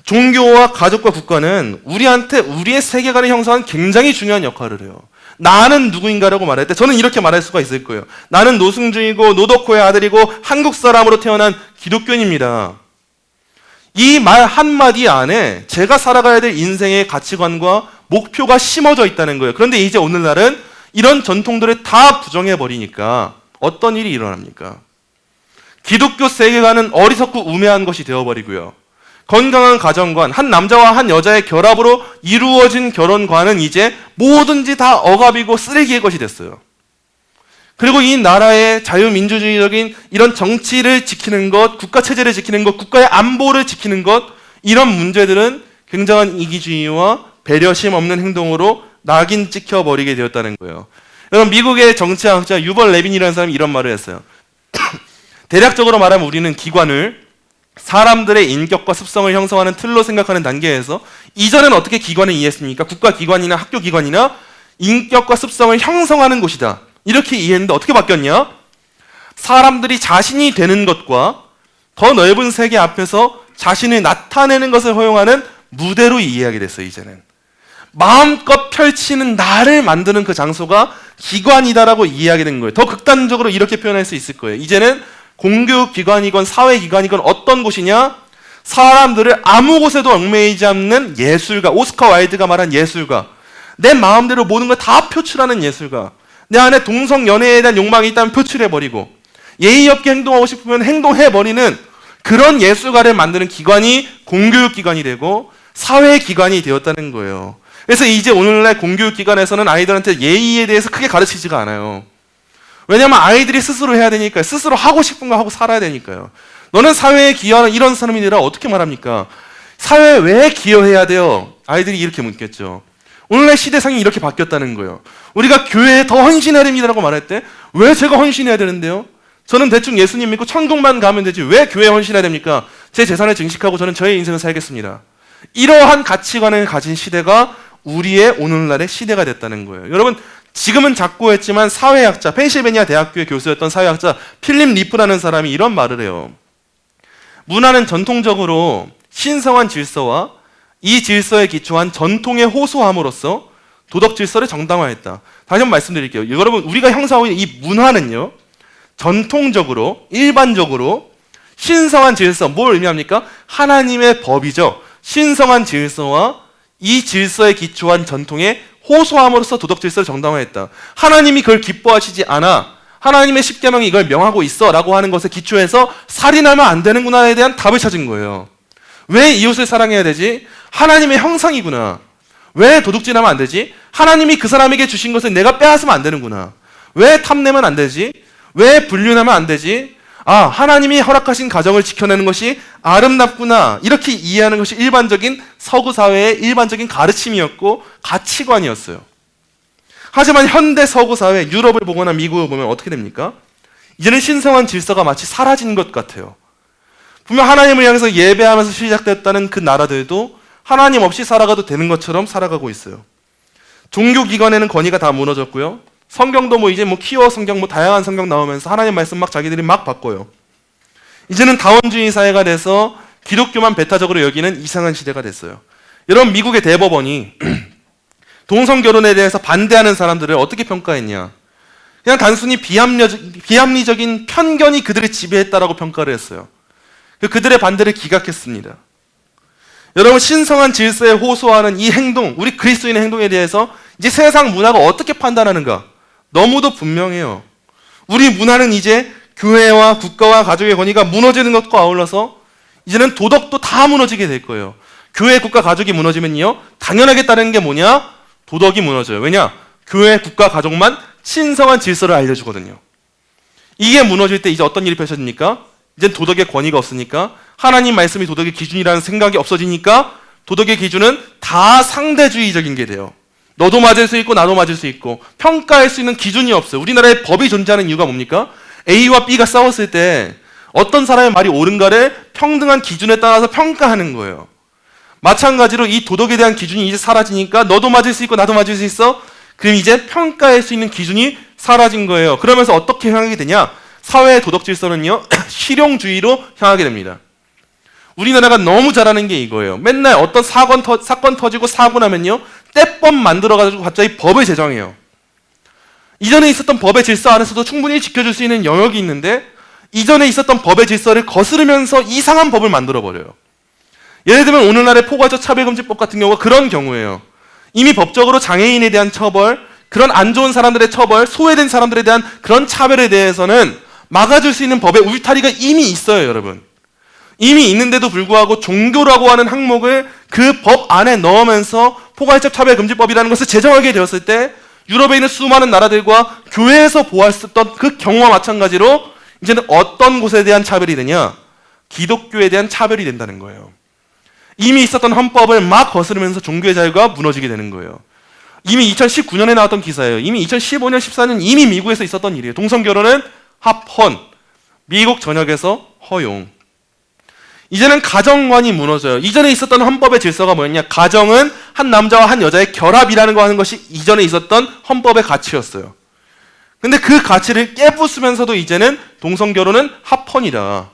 종교와 가족과 국가는 우리한테 우리의 세계관을 형성하는 굉장히 중요한 역할을 해요. 나는 누구인가라고 말할 때 저는 이렇게 말할 수가 있을 거예요. 나는 노승준이고 노덕호의 아들이고 한국 사람으로 태어난 기독교인입니다. 이 말 한마디 안에 제가 살아가야 될 인생의 가치관과 목표가 심어져 있다는 거예요. 그런데 이제 오늘날은 이런 전통들을 다 부정해버리니까 어떤 일이 일어납니까? 기독교 세계관은 어리석고 우매한 것이 되어버리고요. 건강한 가정관, 한 남자와 한 여자의 결합으로 이루어진 결혼관은 이제 뭐든지 다 억압이고 쓰레기의 것이 됐어요. 그리고 이 나라의 자유민주주의적인 이런 정치를 지키는 것, 국가체제를 지키는 것, 국가의 안보를 지키는 것, 이런 문제들은 굉장한 이기주의와 배려심 없는 행동으로 낙인 찍혀버리게 되었다는 거예요. 여러분, 미국의 정치학자 유벌 레빈이라는 사람이 이런 말을 했어요. 대략적으로 말하면 우리는 기관을 사람들의 인격과 습성을 형성하는 틀로 생각하는 단계에서 이전에는 어떻게 기관을 이해했습니까? 국가기관이나 학교기관이나 인격과 습성을 형성하는 곳이다. 이렇게 이해했는데 어떻게 바뀌었냐? 사람들이 자신이 되는 것과 더 넓은 세계 앞에서 자신을 나타내는 것을 허용하는 무대로 이해하게 됐어요, 이제는. 마음껏 펼치는 나를 만드는 그 장소가 기관이다라고 이해하게 된 거예요. 더 극단적으로 이렇게 표현할 수 있을 거예요. 이제는 공교기관이건 사회기관이건 어떤 곳이냐? 사람들을 아무 곳에도 얽매이지 않는 예술가, 오스카 와일드가 말한 예술가, 내 마음대로 모든 걸 다 표출하는 예술가, 내 안에 동성연애에 대한 욕망이 있다면 표출해버리고 예의 없게 행동하고 싶으면 행동해버리는 그런 예술가를 만드는 기관이 공교육기관이 되고 사회기관이 되었다는 거예요. 그래서 이제 오늘날 공교육기관에서는 아이들한테 예의에 대해서 크게 가르치지가 않아요. 왜냐하면 아이들이 스스로 해야 되니까요. 스스로 하고 싶은 거 하고 살아야 되니까요. 너는 사회에 기여하는 이런 사람이라 어떻게 말합니까? 사회에 왜 기여해야 돼요? 아이들이 이렇게 묻겠죠. 오늘날 시대상이 이렇게 바뀌었다는 거예요. 우리가 교회에 더 헌신해야 됩니다라고 말할 때 왜 제가 헌신해야 되는데요? 저는 대충 예수님 믿고 천국만 가면 되지 왜 교회에 헌신해야 됩니까? 제 재산을 증식하고 저는 저의 인생을 살겠습니다. 이러한 가치관을 가진 시대가 우리의 오늘날의 시대가 됐다는 거예요. 여러분, 지금은 작고 했지만 사회학자, 펜실베니아 대학교의 교수였던 사회학자 필립 리프라는 사람이 이런 말을 해요. 문화는 전통적으로 신성한 질서와 이 질서에 기초한 전통에 호소함으로써 도덕 질서를 정당화했다. 다시 한번 말씀드릴게요. 여러분, 우리가 형성하고 있는 이 문화는요, 전통적으로, 일반적으로 신성한 질서, 뭘 의미합니까? 하나님의 법이죠. 신성한 질서와 이 질서에 기초한 전통에 호소함으로써 도덕 질서를 정당화했다. 하나님이 그걸 기뻐하시지 않아. 하나님의 십계명이 이걸 명하고 있어 라고 하는 것에 기초해서 살인하면 안 되는구나에 대한 답을 찾은 거예요. 왜 이웃을 사랑해야 되지? 하나님의 형상이구나. 왜 도둑질하면 안 되지? 하나님이 그 사람에게 주신 것을 내가 빼앗으면 안 되는구나. 왜 탐내면 안 되지? 왜 불륜하면 안 되지? 아, 하나님이 허락하신 가정을 지켜내는 것이 아름답구나. 이렇게 이해하는 것이 일반적인 서구 사회의 일반적인 가르침이었고 가치관이었어요. 하지만 현대 서구 사회, 유럽을 보거나 미국을 보면 어떻게 됩니까? 이제는 신성한 질서가 마치 사라진 것 같아요. 분명 하나님을 향해서 예배하면서 시작됐다는 그 나라들도 하나님 없이 살아가도 되는 것처럼 살아가고 있어요. 종교기관에는 권위가 다 무너졌고요. 성경도 이제 키워 성경 다양한 성경 나오면서 하나님 말씀 자기들이 막 바꿔요. 이제는 다원주의 사회가 돼서 기독교만 배타적으로 여기는 이상한 시대가 됐어요. 여러분, 미국의 대법원이 동성 결혼에 대해서 반대하는 사람들을 어떻게 평가했냐? 그냥 단순히 비합리적인 편견이 그들을 지배했다라고 평가를 했어요. 그들의 반대를 기각했습니다. 여러분, 신성한 질서에 호소하는 이 행동, 우리 그리스도인의 행동에 대해서 이제 세상 문화가 어떻게 판단하는가? 너무도 분명해요. 우리 문화는 이제 교회와 국가와 가족의 권위가 무너지는 것과 아울러서 이제는 도덕도 다 무너지게 될 거예요. 교회, 국가, 가족이 무너지면요, 당연하게 따르는 게 뭐냐? 도덕이 무너져요. 왜냐? 교회, 국가, 가족만 신성한 질서를 알려주거든요. 이게 무너질 때 이제 어떤 일이 펼쳐집니까? 이제 도덕의 권위가 없으니까, 하나님 말씀이 도덕의 기준이라는 생각이 없어지니까 도덕의 기준은 다 상대주의적인 게 돼요. 너도 맞을 수 있고 나도 맞을 수 있고 평가할 수 있는 기준이 없어요. 우리나라에 법이 존재하는 이유가 뭡니까? A와 B가 싸웠을 때 어떤 사람의 말이 옳은가를 평등한 기준에 따라서 평가하는 거예요. 마찬가지로 이 도덕에 대한 기준이 이제 사라지니까 너도 맞을 수 있고 나도 맞을 수 있어? 그럼 이제 평가할 수 있는 기준이 사라진 거예요. 그러면서 어떻게 향하게 되냐? 사회의 도덕 질서는요, 실용주의로 향하게 됩니다. 우리나라가 너무 잘하는 게 이거예요. 맨날 어떤 사건 터지고 사고 나면요, 떼법 만들어가지고 갑자기 법을 제정해요. 이전에 있었던 법의 질서 안에서도 충분히 지켜줄 수 있는 영역이 있는데 이전에 있었던 법의 질서를 거스르면서 이상한 법을 만들어버려요. 예를 들면 오늘날의 포괄적 차별금지법 같은 경우가 그런 경우예요. 이미 법적으로 장애인에 대한 처벌, 그런 안 좋은 사람들의 처벌, 소외된 사람들에 대한 그런 차별에 대해서는 막아줄 수 있는 법의 울타리가 이미 있어요, 여러분. 이미 있는데도 불구하고 종교라고 하는 항목을 그 법 안에 넣으면서 포괄적 차별금지법이라는 것을 제정하게 되었을 때 유럽에 있는 수많은 나라들과 교회에서 보았었던 그 경우와 마찬가지로 이제는 어떤 곳에 대한 차별이 되냐? 기독교에 대한 차별이 된다는 거예요. 이미 있었던 헌법을 막 거스르면서 종교의 자유가 무너지게 되는 거예요. 이미 2019년에 나왔던 기사예요. 이미 2015년, 14년 이미 미국에서 있었던 일이에요. 동성결혼은 합헌, 미국 전역에서 허용. 이제는 가정관이 무너져요. 이전에 있었던 헌법의 질서가 뭐였냐? 가정은 한 남자와 한 여자의 결합이라는 거 하는 것이 이전에 있었던 헌법의 가치였어요. 근데 그 가치를 깨부수면서도 이제는 동성결혼은 합헌이다.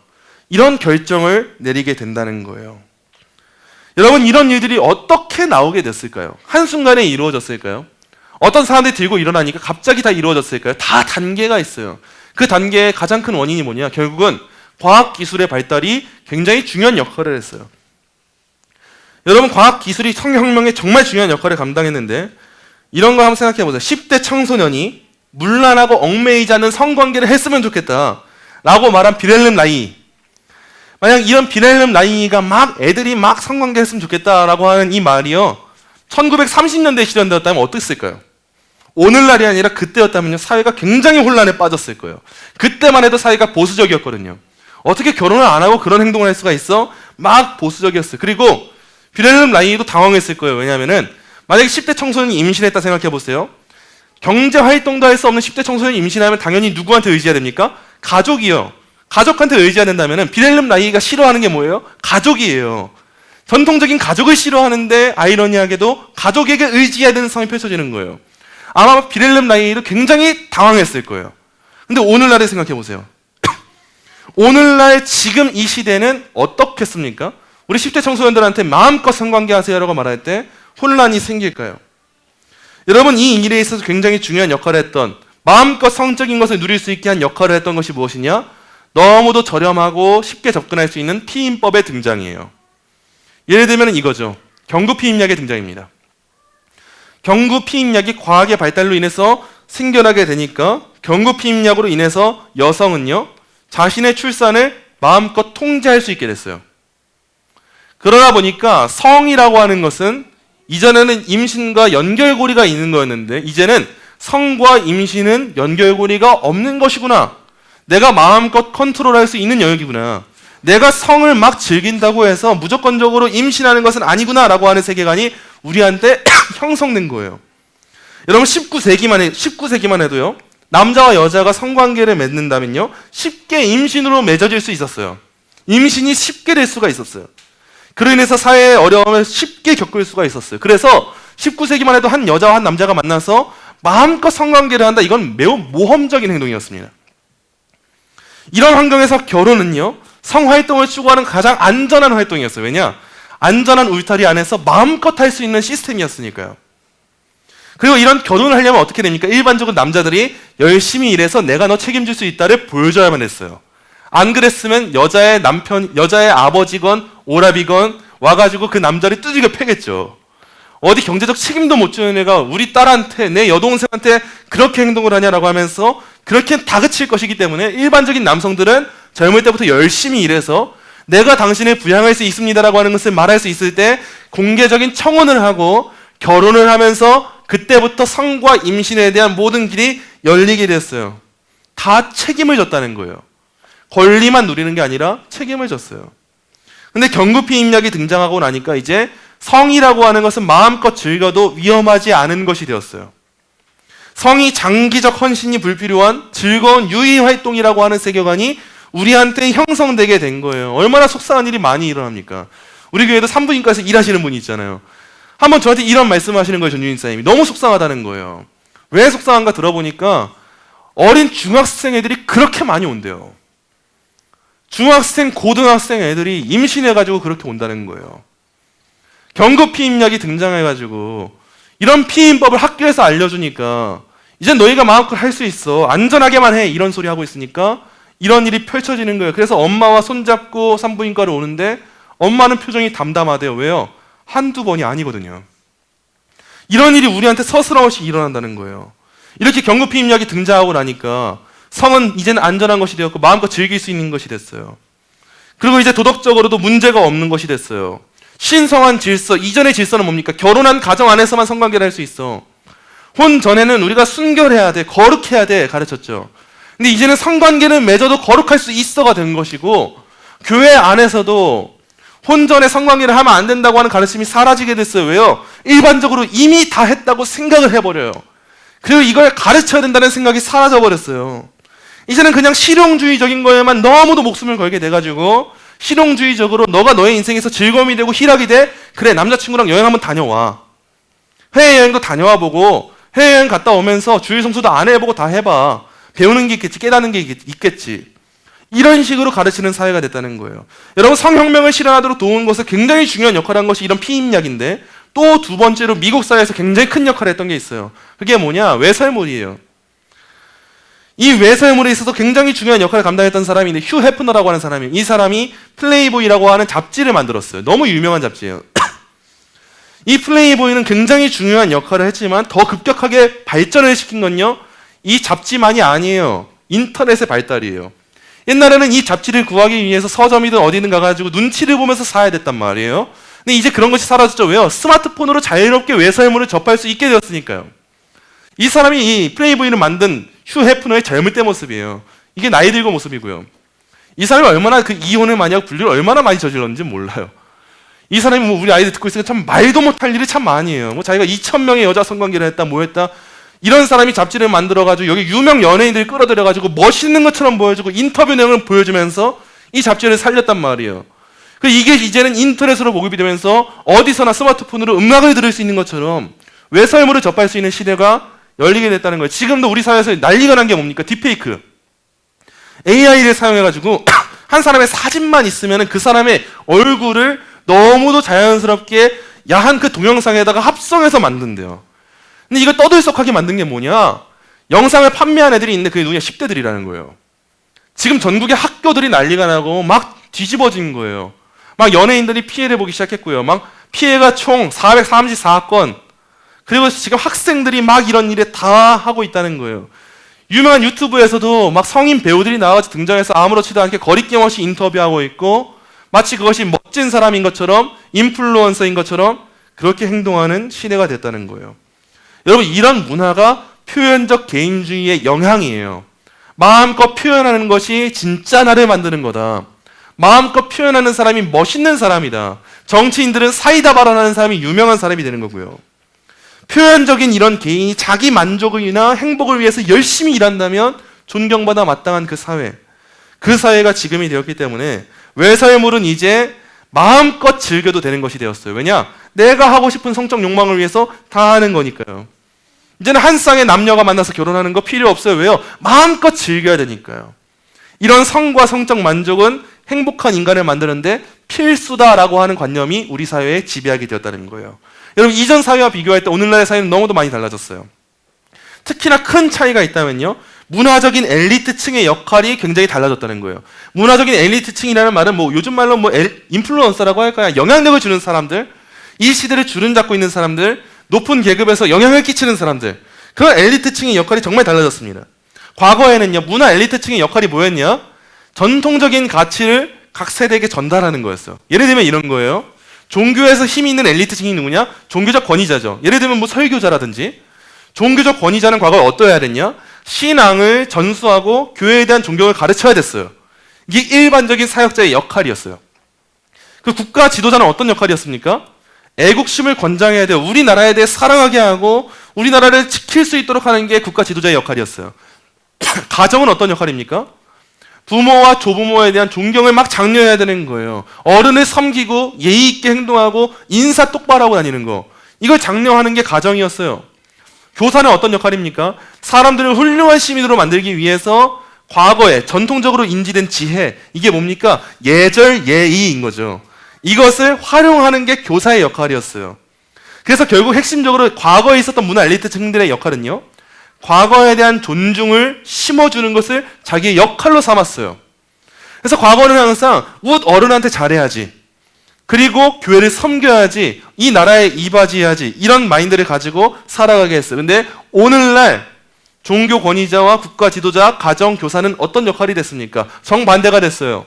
이런 결정을 내리게 된다는 거예요. 여러분, 이런 일들이 어떻게 나오게 됐을까요? 한순간에 이루어졌을까요? 어떤 사람들이 들고 일어나니까 갑자기 다 이루어졌을까요? 다 단계가 있어요. 그 단계의 가장 큰 원인이 뭐냐? 결국은 과학기술의 발달이 굉장히 중요한 역할을 했어요. 여러분, 과학기술이 성혁명에 정말 중요한 역할을 감당했는데 이런 거 한번 생각해 보세요. 10대 청소년이 문란하고 얽매이지 않는 성관계를 했으면 좋겠다 라고 말한 비렐름 라이, 만약 이런 비렐름 라이가 애들이 성관계 했으면 좋겠다라고 하는 이 말이요, 1930년대에 실현되었다면 어땠을까요? 오늘날이 아니라 그때였다면요, 사회가 굉장히 혼란에 빠졌을 거예요. 그때만 해도 사회가 보수적이었거든요. 어떻게 결혼을 안 하고 그런 행동을 할 수가 있어? 막 보수적이었어요. 그리고 비렐름 라이도 당황했을 거예요. 왜냐하면은 만약에 10대 청소년이 임신했다 생각해 보세요. 경제 활동도 할 수 없는 10대 청소년이 임신하면 당연히 누구한테 의지해야 됩니까? 가족이요. 가족한테 의지해야 된다면은 비렐름 라이가 싫어하는 게 뭐예요? 가족이에요. 전통적인 가족을 싫어하는데 아이러니하게도 가족에게 의지해야 되는 상황이 펼쳐지는 거예요. 아마 비렐름 라이도 굉장히 당황했을 거예요. 근데 오늘날에 생각해 보세요. 오늘날 지금 이 시대는 어떻겠습니까? 우리 10대 청소년들한테 마음껏 성관계 하세요라고 말할 때 혼란이 생길까요? 여러분, 이 일에 있어서 굉장히 중요한 역할을 했던, 마음껏 성적인 것을 누릴 수 있게 한 역할을 했던 것이 무엇이냐? 너무도 저렴하고 쉽게 접근할 수 있는 피임법의 등장이에요. 예를 들면 이거죠. 경구 피임약의 등장입니다. 경구 피임약이 과학의 발달로 인해서 생겨나게 되니까 경구 피임약으로 인해서 여성은요, 자신의 출산을 마음껏 통제할 수 있게 됐어요. 그러다 보니까 성이라고 하는 것은 이전에는 임신과 연결고리가 있는 거였는데 이제는 성과 임신은 연결고리가 없는 것이구나. 내가 마음껏 컨트롤할 수 있는 영역이구나. 내가 성을 막 즐긴다고 해서 무조건적으로 임신하는 것은 아니구나 라고 하는 세계관이 우리한테 형성된 거예요. 여러분 19세기만 해도요. 남자와 여자가 성관계를 맺는다면요. 쉽게 임신으로 맺어질 수 있었어요. 임신이 쉽게 될 수가 있었어요. 그로 인해서 사회의 어려움을 쉽게 겪을 수가 있었어요. 그래서 19세기만 해도 한 여자와 한 남자가 만나서 마음껏 성관계를 한다. 이건 매우 모험적인 행동이었습니다. 이런 환경에서 결혼은요. 성활동을 추구하는 가장 안전한 활동이었어요. 왜냐? 안전한 울타리 안에서 마음껏 할 수 있는 시스템이었으니까요. 그리고 이런 결혼을 하려면 어떻게 됩니까? 일반적으로 남자들이 열심히 일해서 내가 너 책임질 수 있다를 보여줘야만 했어요. 안 그랬으면 여자의 남편, 여자의 아버지건 오라비건 와가지고 그 남자를 두들겨 패겠죠. 어디 경제적 책임도 못 지는 애가 우리 딸한테, 내 여동생한테 그렇게 행동을 하냐라고 하면서 그렇게 다그칠 것이기 때문에 일반적인 남성들은 젊을 때부터 열심히 일해서 내가 당신을 부양할 수 있습니다라고 하는 것을 말할 수 있을 때 공개적인 청혼을 하고 결혼을 하면서 그때부터 성과 임신에 대한 모든 길이 열리게 됐어요. 다 책임을 졌다는 거예요. 권리만 누리는 게 아니라 책임을 졌어요. 근데 경구피 임약이 등장하고 나니까 이제 성이라고 하는 것은 마음껏 즐겨도 위험하지 않은 것이 되었어요. 성이 장기적 헌신이 불필요한 즐거운 유의 활동이라고 하는 세계관이 우리한테 형성되게 된 거예요. 얼마나 속상한 일이 많이 일어납니까? 우리 교회도 산부인과에서 일하시는 분이 있잖아요. 한번 저한테 이런 말씀을 하시는 거예요. 전유인 사님이. 너무 속상하다는 거예요. 왜 속상한가 들어보니까 어린 중학생 애들이 그렇게 많이 온대요. 중학생, 고등학생 애들이 임신해가지고 그렇게 온다는 거예요. 경구피임약이 등장해가지고 이런 피임법을 학교에서 알려주니까 이제 너희가 마음껏 할 수 있어. 안전하게만 해. 이런 소리 하고 있으니까 이런 일이 펼쳐지는 거예요. 그래서 엄마와 손잡고 산부인과를 오는데 엄마는 표정이 담담하대요. 왜요? 한두 번이 아니거든요. 이런 일이 우리한테 서스럼없이 일어난다는 거예요. 이렇게 경구피임약이 등장하고 나니까 성은 이제는 안전한 것이 되었고 마음껏 즐길 수 있는 것이 됐어요. 그리고 이제 도덕적으로도 문제가 없는 것이 됐어요. 신성한 질서, 이전의 질서는 뭡니까? 결혼한 가정 안에서만 성관계를 할 수 있어. 혼 전에는 우리가 순결해야 돼, 거룩해야 돼 가르쳤죠. 근데 이제는 성관계는 맺어도 거룩할 수 있어가 된 것이고 교회 안에서도 혼 전에 성관계를 하면 안 된다고 하는 가르침이 사라지게 됐어요. 왜요? 일반적으로 이미 다 했다고 생각을 해버려요. 그리고 이걸 가르쳐야 된다는 생각이 사라져버렸어요. 이제는 그냥 실용주의적인 거에만 너무도 목숨을 걸게 돼가지고 실용주의적으로 너가 너의 인생에서 즐거움이 되고 희락이 돼? 그래, 남자친구랑 여행 한번 다녀와. 해외여행도 다녀와 보고 해외여행 갔다 오면서 주일 성수도 안 해보고 다 해봐. 배우는 게 있겠지, 깨닫는 게 있겠지. 이런 식으로 가르치는 사회가 됐다는 거예요. 여러분, 성혁명을 실현하도록 도운 것에 굉장히 중요한 역할을 한 것이 이런 피임약인데 또 두 번째로 미국 사회에서 굉장히 큰 역할을 했던 게 있어요. 그게 뭐냐? 외설물이에요. 이 외설물에 있어서 굉장히 중요한 역할을 감당했던 사람이 있는데 휴 해프너라고 하는 사람이에요. 이 사람이 플레이보이라고 하는 잡지를 만들었어요. 너무 유명한 잡지예요. 이 플레이보이는 굉장히 중요한 역할을 했지만 더 급격하게 발전을 시킨 건요. 이 잡지만이 아니에요. 인터넷의 발달이에요. 옛날에는 이 잡지를 구하기 위해서 서점이든 어디든 가가지고 눈치를 보면서 사야 됐단 말이에요. 근데 이제 그런 것이 사라졌죠. 왜요? 스마트폰으로 자유롭게 외설물을 접할 수 있게 되었으니까요. 이 사람이 이 플레이보이를 만든 휴 해프너의 젊을 때 모습이에요. 이게 나이 들고 모습이고요. 이 사람이 얼마나 그 이혼을 만약 분류를 얼마나 많이 저질렀는지 몰라요. 이 사람이 뭐 우리 아이들 듣고 있으니까 참 말도 못할 일이 참 많이 해요. 뭐 자기가 2,000명의 여자 성관계를 했다 뭐 했다. 이런 사람이 잡지를 만들어가지고 여기 유명 연예인들 끌어들여가지고 멋있는 것처럼 보여주고 인터뷰 내용을 보여주면서 이 잡지를 살렸단 말이에요. 이게 이제는 인터넷으로 보급이 되면서 어디서나 스마트폰으로 음악을 들을 수 있는 것처럼 외설물을 접할 수 있는 시대가 열리게 됐다는 거예요. 지금도 우리 사회에서 난리가 난 게 뭡니까? 딥페이크. AI를 사용해가지고 한 사람의 사진만 있으면 그 사람의 얼굴을 너무도 자연스럽게 야한 그 동영상에다가 합성해서 만든대요. 근데 이걸 떠들썩하게 만든 게 뭐냐? 영상을 판매한 애들이 있는데 그게 누구냐? 10대들이라는 거예요. 지금 전국의 학교들이 난리가 나고 막 뒤집어진 거예요. 막 연예인들이 피해를 보기 시작했고요. 막 피해가 총 434건. 그리고 지금 학생들이 막 이런 일에 다 하고 있다는 거예요. 유명한 유튜브에서도 막 성인 배우들이 나와서 등장해서 아무렇지도 않게 거리낌 없이 인터뷰하고 있고 마치 그것이 멋진 사람인 것처럼, 인플루언서인 것처럼 그렇게 행동하는 시대가 됐다는 거예요. 여러분, 이런 문화가 표현적 개인주의의 영향이에요. 마음껏 표현하는 것이 진짜 나를 만드는 거다. 마음껏 표현하는 사람이 멋있는 사람이다. 정치인들은 사이다 발언하는 사람이 유명한 사람이 되는 거고요. 표현적인 이런 개인이 자기 만족이나 행복을 위해서 열심히 일한다면 존경받아 마땅한 그 사회. 그 사회가 지금이 되었기 때문에 외설물은 이제 마음껏 즐겨도 되는 것이 되었어요. 왜냐? 내가 하고 싶은 성적 욕망을 위해서 다 하는 거니까요. 이제는 한 쌍의 남녀가 만나서 결혼하는 거 필요 없어요. 왜요? 마음껏 즐겨야 되니까요. 이런 성과 성적 만족은 행복한 인간을 만드는데 필수다라고 하는 관념이 우리 사회에 지배하게 되었다는 거예요. 여러분, 이전 사회와 비교할 때 오늘날의 사회는 너무도 많이 달라졌어요. 특히나 큰 차이가 있다면요, 문화적인 엘리트층의 역할이 굉장히 달라졌다는 거예요. 문화적인 엘리트층이라는 말은 요즘 말로 인플루언서라고 할까요? 영향력을 주는 사람들, 이 시대를 주름잡고 있는 사람들, 높은 계급에서 영향을 끼치는 사람들, 그런 엘리트층의 역할이 정말 달라졌습니다. 과거에는요, 문화 엘리트층의 역할이 뭐였냐? 전통적인 가치를 각 세대에게 전달하는 거였어요. 예를 들면 이런 거예요. 종교에서 힘이 있는 엘리트층이 누구냐? 종교적 권위자죠. 예를 들면 설교자라든지. 종교적 권위자는 과거에 어떠해야 됐냐? 신앙을 전수하고 교회에 대한 존경을 가르쳐야 됐어요. 이게 일반적인 사역자의 역할이었어요. 그 국가 지도자는 어떤 역할이었습니까? 애국심을 권장해야 돼요. 우리나라에 대해 사랑하게 하고 우리나라를 지킬 수 있도록 하는 게 국가 지도자의 역할이었어요. 가정은 어떤 역할입니까? 부모와 조부모에 대한 존경을 막 장려해야 되는 거예요. 어른을 섬기고 예의 있게 행동하고 인사 똑바로 하고 다니는 거. 이걸 장려하는 게 가정이었어요. 교사는 어떤 역할입니까? 사람들을 훌륭한 시민으로 만들기 위해서 과거에 전통적으로 인지된 지혜, 이게 뭡니까? 예절, 예의인 거죠. 이것을 활용하는 게 교사의 역할이었어요. 그래서 결국 핵심적으로 과거에 있었던 문화 엘리트층들의 역할은요, 과거에 대한 존중을 심어주는 것을 자기의 역할로 삼았어요. 그래서 과거는 항상 어른한테 잘해야지, 그리고 교회를 섬겨야지, 이 나라에 이바지해야지, 이런 마인드를 가지고 살아가게 했어요. 근데 오늘날 종교 권위자와 국가 지도자, 가정, 교사는 어떤 역할이 됐습니까? 정반대가 됐어요.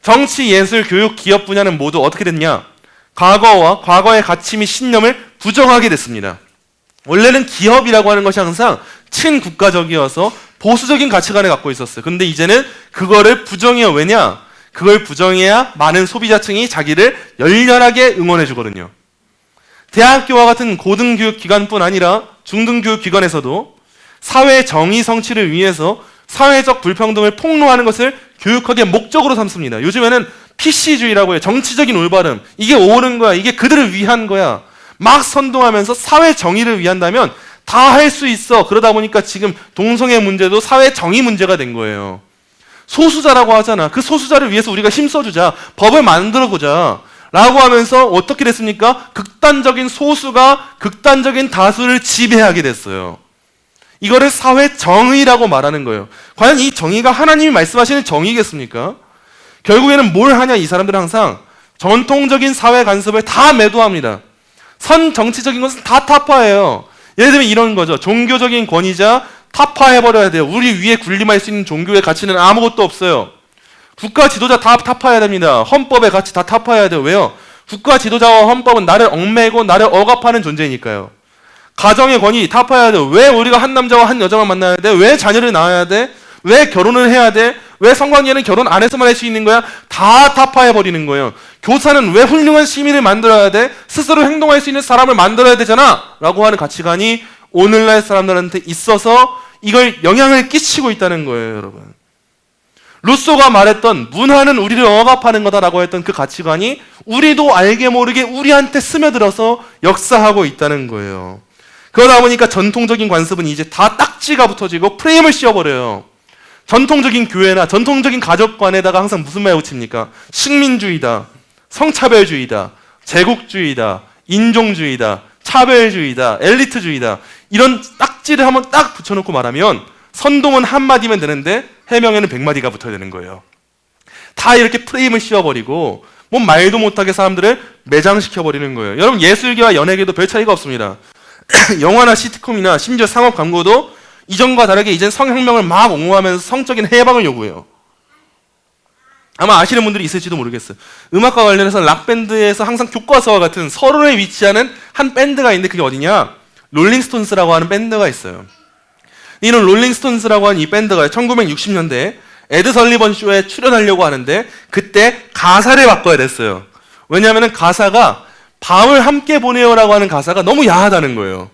정치, 예술, 교육, 기업 분야는 모두 어떻게 됐냐? 과거의 가치 및 신념을 부정하게 됐습니다. 원래는 기업이라고 하는 것이 항상 친국가적이어서 보수적인 가치관을 갖고 있었어요. 근데 이제는 그거를 부정해요. 왜냐? 그걸 부정해야 많은 소비자층이 자기를 열렬하게 응원해 주거든요. 대학교와 같은 고등교육기관뿐 아니라 중등교육기관에서도 사회 정의 성취를 위해서 사회적 불평등을 폭로하는 것을 교육학의 목적으로 삼습니다. 요즘에는 PC주의라고 해요. 정치적인 올바름. 이게 옳은 거야. 이게 그들을 위한 거야. 막 선동하면서 사회 정의를 위한다면 다 할 수 있어. 그러다 보니까 지금 동성애 문제도 사회 정의 문제가 된 거예요. 소수자라고 하잖아. 그 소수자를 위해서 우리가 힘써주자. 법을 만들어보자. 라고 하면서 어떻게 됐습니까? 극단적인 소수가 극단적인 다수를 지배하게 됐어요. 이거를 사회 정의라고 말하는 거예요. 과연 이 정의가 하나님이 말씀하시는 정의겠습니까? 결국에는 뭘 하냐, 이 사람들은 항상 전통적인 사회 간섭을 다 매도합니다. 선 정치적인 것은 다 타파해요. 예를 들면 이런 거죠. 종교적인 권위자 타파해버려야 돼요. 우리 위에 군림할 수 있는 종교의 가치는 아무것도 없어요. 국가 지도자 다 타파해야 됩니다. 헌법의 가치 다 타파해야 돼요. 왜요? 국가 지도자와 헌법은 나를 얽매고 나를 억압하는 존재니까요. 가정의 권위 타파해야 돼요. 왜 우리가 한 남자와 한 여자만 만나야 돼? 왜 자녀를 낳아야 돼? 왜 결혼을 해야 돼? 왜 성관계는 결혼 안 해서만 할 수 있는 거야? 다 타파해버리는 거예요. 교사는 왜 훌륭한 시민을 만들어야 돼? 스스로 행동할 수 있는 사람을 만들어야 되잖아! 라고 하는 가치관이 오늘날 사람들한테 있어서 이걸 영향을 끼치고 있다는 거예요, 여러분. 루소가 말했던 문화는 우리를 억압하는 거다라고 했던 그 가치관이 우리도 알게 모르게 우리한테 스며들어서 역사하고 있다는 거예요. 그러다 보니까 전통적인 관습은 이제 다 딱지가 붙어지고 프레임을 씌워버려요. 전통적인 교회나 전통적인 가족관에다가 항상 무슨 말 붙입니까? 식민주의다, 성차별주의다, 제국주의다, 인종주의다, 차별주의다, 엘리트주의다, 이런 딱지를 한번 딱 붙여놓고 말하면 선동은 한마디면 되는데 해명에는 100마디가 붙어야 되는 거예요. 다 이렇게 프레임을 씌워버리고 뭐 말도 못하게 사람들을 매장시켜버리는 거예요. 여러분, 예술계와 연예계도 별 차이가 없습니다. 영화나 시트콤이나 심지어 상업 광고도 이전과 다르게 이젠 성혁명을 막 옹호하면서 성적인 해방을 요구해요. 아마 아시는 분들이 있을지도 모르겠어요. 음악과 관련해서 락밴드에서 항상 교과서와 같은 서론에 위치하는 한 밴드가 있는데 그게 어디냐? 롤링스톤스라고 하는 밴드가 있어요. 이런 롤링스톤스라고 하는 이 밴드가 1960년대에 에드 설리번 쇼에 출연하려고 하는데 그때 가사를 바꿔야 됐어요. 왜냐하면 가사가 밤을 함께 보내요라고 하는 가사가 너무 야하다는 거예요.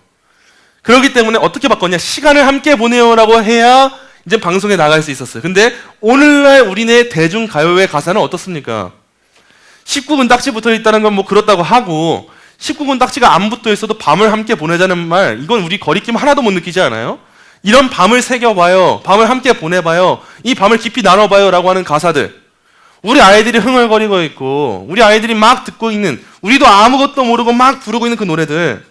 그렇기 때문에 어떻게 바꿨냐? 시간을 함께 보내요라고 해야 이제 방송에 나갈 수 있었어요. 근데 오늘날 우리네 대중가요의 가사는 어떻습니까? 19금 딱지 붙어 있다는 건 뭐 그렇다고 하고 19금 딱지가 안 붙어 있어도 밤을 함께 보내자는 말, 이건 우리 거리낌 하나도 못 느끼지 않아요? 이런 밤을 새겨봐요. 밤을 함께 보내봐요. 이 밤을 깊이 나눠봐요 라고 하는 가사들, 우리 아이들이 흥얼거리고 있고 우리 아이들이 막 듣고 있는, 우리도 아무것도 모르고 막 부르고 있는 그 노래들,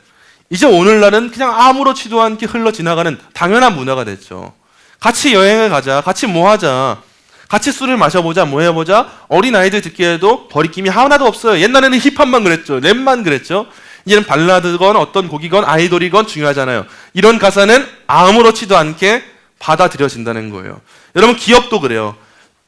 이제 오늘날은 그냥 아무렇지도 않게 흘러 지나가는 당연한 문화가 됐죠. 같이 여행을 가자, 같이 뭐 하자, 같이 술을 마셔보자, 뭐 해보자, 어린 아이들 듣기에도 거리낌이 하나도 없어요. 옛날에는 힙합만 그랬죠. 랩만 그랬죠. 이제는 발라드건 어떤 곡이건 아이돌이건 중요하잖아요. 이런 가사는 아무렇지도 않게 받아들여진다는 거예요. 여러분, 기업도 그래요.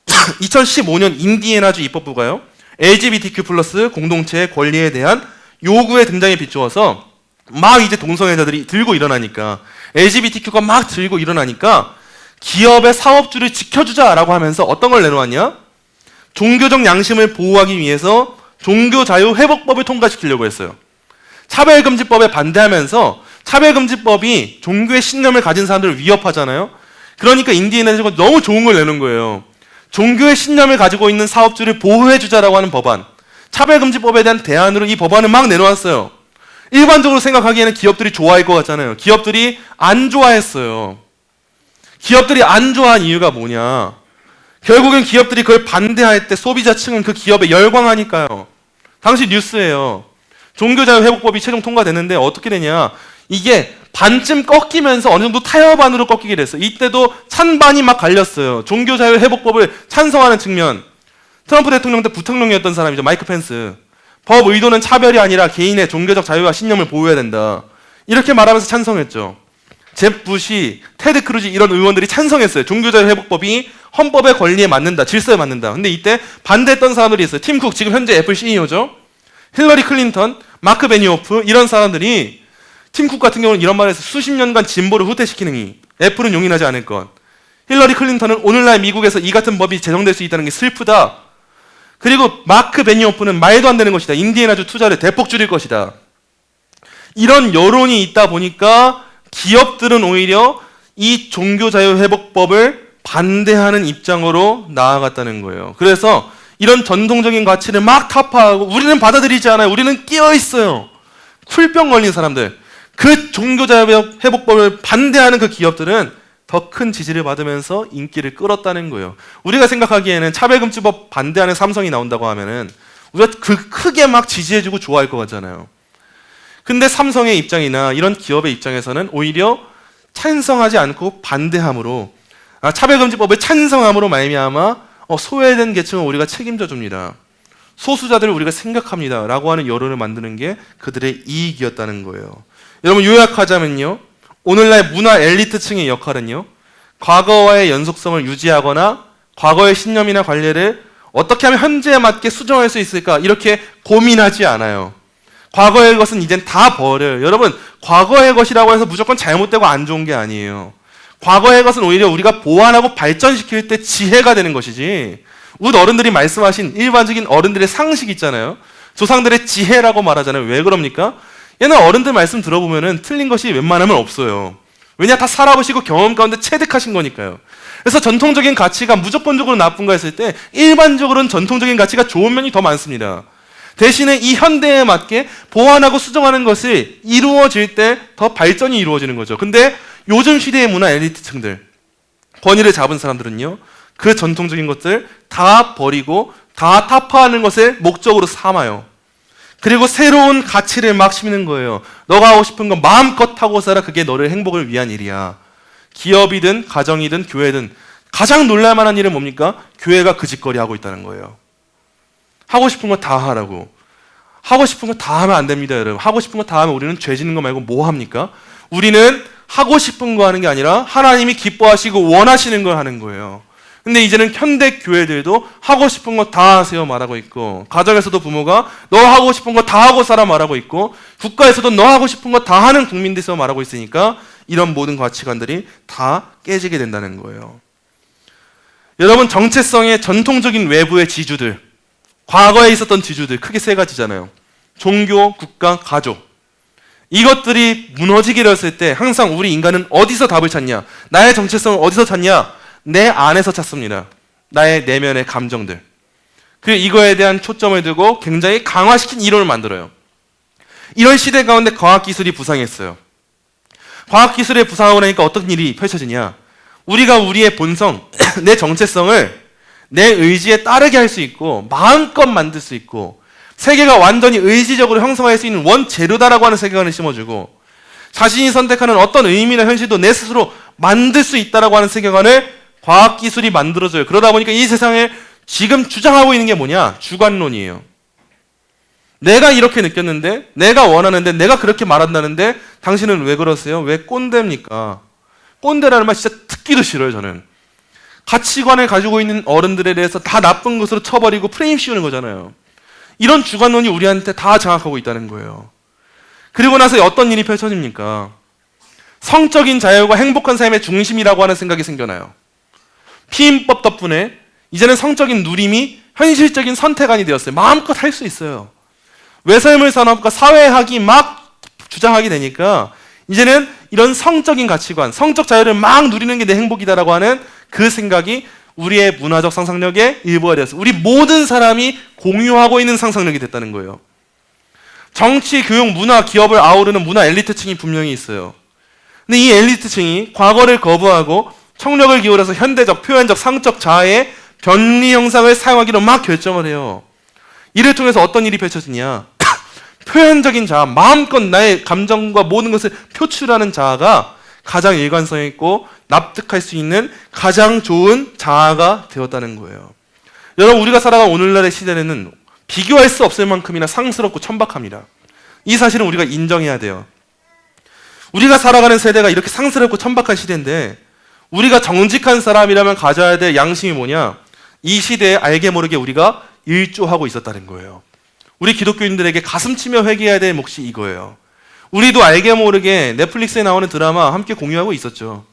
2015년 인디애나주 입법부가요, LGBTQ+ 공동체의 권리에 대한 요구에 등장에 비추어서 막 이제 동성애자들이 들고 일어나니까, LGBTQ가 막 들고 일어나니까 기업의 사업주를 지켜주자라고 하면서 어떤 걸 내놓았냐? 종교적 양심을 보호하기 위해서 종교자유회복법을 통과시키려고 했어요. 차별금지법에 반대하면서, 차별금지법이 종교의 신념을 가진 사람들을 위협하잖아요. 그러니까 인디애나주가 너무 좋은 걸 내는 거예요. 종교의 신념을 가지고 있는 사업주를 보호해주자라고 하는 법안, 차별금지법에 대한 대안으로 이 법안을 막 내놓았어요. 일반적으로 생각하기에는 기업들이 좋아할 것 같잖아요. 기업들이 안 좋아했어요. 기업들이 안 좋아한 이유가 뭐냐? 결국엔 기업들이 그걸 반대할 때 소비자층은 그 기업에 열광하니까요. 당시 뉴스예요. 종교자유회복법이 최종 통과됐는데 어떻게 되냐? 이게 반쯤 꺾이면서 어느 정도 타협안으로 꺾이게 됐어요. 이때도 찬반이 막 갈렸어요. 종교자유회복법을 찬성하는 측면, 트럼프 대통령 때 부통령이었던 사람이죠. 마이크 펜스. 법 의도는 차별이 아니라 개인의 종교적 자유와 신념을 보호해야 된다, 이렇게 말하면서 찬성했죠. 잽 부시, 테드 크루즈 이런 의원들이 찬성했어요. 종교자유회복법이 헌법의 권리에 맞는다, 질서에 맞는다. 근데 이때 반대했던 사람들이 있어요. 팀 쿡, 지금 현재 애플 CEO죠. 힐러리 클린턴, 마크 베니오프, 이런 사람들이, 팀 쿡 같은 경우는 이런 말을 해서 수십 년간 진보를 후퇴시키는 이, 애플은 용인하지 않을 것. 힐러리 클린턴은 오늘날 미국에서 이 같은 법이 제정될 수 있다는 게 슬프다. 그리고 마크 베니오프는 말도 안 되는 것이다. 인디애나주 투자를 대폭 줄일 것이다. 이런 여론이 있다 보니까 기업들은 오히려 이 종교자유회복법을 반대하는 입장으로 나아갔다는 거예요. 그래서 이런 전통적인 가치를 막 타파하고, 우리는 받아들이지 않아요. 우리는 끼어있어요. 쿨병 걸린 사람들, 그 종교자유회복법을 반대하는 그 기업들은 더 큰 지지를 받으면서 인기를 끌었다는 거예요. 우리가 생각하기에는 차별금지법 반대하는 삼성이 나온다고 하면은 우리가 크게 막 지지해주고 좋아할 것 같잖아요. 근데 삼성의 입장이나 이런 기업의 입장에서는 오히려 찬성하지 않고 반대함으로, 차별금지법을 찬성함으로 말미암아 소외된 계층을 우리가 책임져 줍니다, 소수자들을 우리가 생각합니다 라고 하는 여론을 만드는 게 그들의 이익이었다는 거예요. 여러분, 요약하자면요, 오늘날 문화 엘리트층의 역할은요, 과거와의 연속성을 유지하거나 과거의 신념이나 관례를 어떻게 하면 현재에 맞게 수정할 수 있을까, 이렇게 고민하지 않아요. 과거의 것은 이젠 다 버려요. 여러분, 과거의 것이라고 해서 무조건 잘못되고 안 좋은 게 아니에요. 과거의 것은 오히려 우리가 보완하고 발전시킬 때 지혜가 되는 것이지, 우리 어른들이 말씀하신 일반적인 어른들의 상식 있잖아요. 조상들의 지혜라고 말하잖아요. 왜 그럽니까? 옛날 어른들 말씀 들어보면은 틀린 것이 웬만하면 없어요. 왜냐? 다 살아보시고 경험 가운데 체득하신 거니까요. 그래서 전통적인 가치가 무조건적으로 나쁜가 했을 때 일반적으로는 전통적인 가치가 좋은 면이 더 많습니다. 대신에 이 현대에 맞게 보완하고 수정하는 것을 이루어질 때 더 발전이 이루어지는 거죠. 근데 요즘 시대의 문화 엘리트층들, 권위를 잡은 사람들은요, 그 전통적인 것들 다 버리고 다 타파하는 것을 목적으로 삼아요. 그리고 새로운 가치를 막 심는 거예요. 너가 하고 싶은 건 마음껏 하고 살아. 그게 너를 행복을 위한 일이야. 기업이든 가정이든 교회든 가장 놀랄만한 일은 뭡니까? 교회가 그 짓거리 하고 있다는 거예요. 하고 싶은 거 다 하라고. 하고 싶은 거 다 하면 안 됩니다, 여러분. 하고 싶은 거 다 하면 우리는 죄 짓는 거 말고 뭐 합니까? 우리는 하고 싶은 거 하는 게 아니라 하나님이 기뻐하시고 원하시는 걸 하는 거예요. 근데 이제는 현대 교회들도 하고 싶은 거 다 하세요 말하고 있고, 가정에서도 부모가 너 하고 싶은 거 다 하고 살아 말하고 있고, 국가에서도 너 하고 싶은 거 다 하는 국민들이 말하고 있으니까 이런 모든 가치관들이 다 깨지게 된다는 거예요. 여러분, 정체성의 전통적인 외부의 지주들, 과거에 있었던 지주들 크게 세 가지잖아요. 종교, 국가, 가족. 이것들이 무너지게 되었을 때 항상 우리 인간은 어디서 답을 찾냐? 나의 정체성을 어디서 찾냐? 내 안에서 찾습니다. 나의 내면의 감정들. 그리고 이거에 대한 초점을 두고 굉장히 강화시킨 이론을 만들어요. 이런 시대 가운데 과학기술이 부상했어요. 과학기술에 부상하고 나니까 어떤 일이 펼쳐지냐? 우리가 우리의 본성, 내 정체성을 내 의지에 따르게 할 수 있고 마음껏 만들 수 있고, 세계가 완전히 의지적으로 형성할 수 있는 원재료다라고 하는 세계관을 심어주고, 자신이 선택하는 어떤 의미나 현실도 내 스스로 만들 수 있다라고 하는 세계관을 과학기술이 만들어줘요. 그러다 보니까 이 세상에 지금 주장하고 있는 게 뭐냐? 주관론이에요. 내가 이렇게 느꼈는데, 내가 원하는데, 내가 그렇게 말한다는데 당신은 왜 그러세요? 왜 꼰대입니까? 꼰대라는 말 진짜 듣기도 싫어요, 저는. 가치관을 가지고 있는 어른들에 대해서 다 나쁜 것으로 쳐버리고 프레임 씌우는 거잖아요. 이런 주관론이 우리한테 다 장악하고 있다는 거예요. 그리고 나서 어떤 일이 펼쳐집니까? 성적인 자유가 행복한 삶의 중심이라고 하는 생각이 생겨나요. 피임법 덕분에 이제는 성적인 누림이 현실적인 선택안이 되었어요. 마음껏 할 수 있어요. 외설물 산업과 사회학이 막 주장하게 되니까 이제는 이런 성적인 가치관, 성적 자유를 막 누리는 게 내 행복이다라고 하는 그 생각이 우리의 문화적 상상력의 일부가 되었어요. 우리 모든 사람이 공유하고 있는 상상력이 됐다는 거예요. 정치, 교육, 문화, 기업을 아우르는 문화 엘리트층이 분명히 있어요. 근데 이 엘리트층이 과거를 거부하고 청력을 기울여서 현대적, 표현적, 상적 자아의 변리 형상을 사용하기로 막 결정을 해요. 이를 통해서 어떤 일이 펼쳐지냐? 표현적인 자아, 마음껏 나의 감정과 모든 것을 표출하는 자아가 가장 일관성 있고 납득할 수 있는 가장 좋은 자아가 되었다는 거예요. 여러분, 우리가 살아가는 오늘날의 시대는 비교할 수 없을 만큼이나 상스럽고 천박합니다. 이 사실은 우리가 인정해야 돼요. 우리가 살아가는 세대가 이렇게 상스럽고 천박한 시대인데, 우리가 정직한 사람이라면 가져야 될 양심이 뭐냐? 이 시대에 알게 모르게 우리가 일조하고 있었다는 거예요. 우리 기독교인들에게 가슴 치며 회개해야 될 몫이 이거예요. 우리도 알게 모르게 넷플릭스에 나오는 드라마 함께 공유하고 있었죠.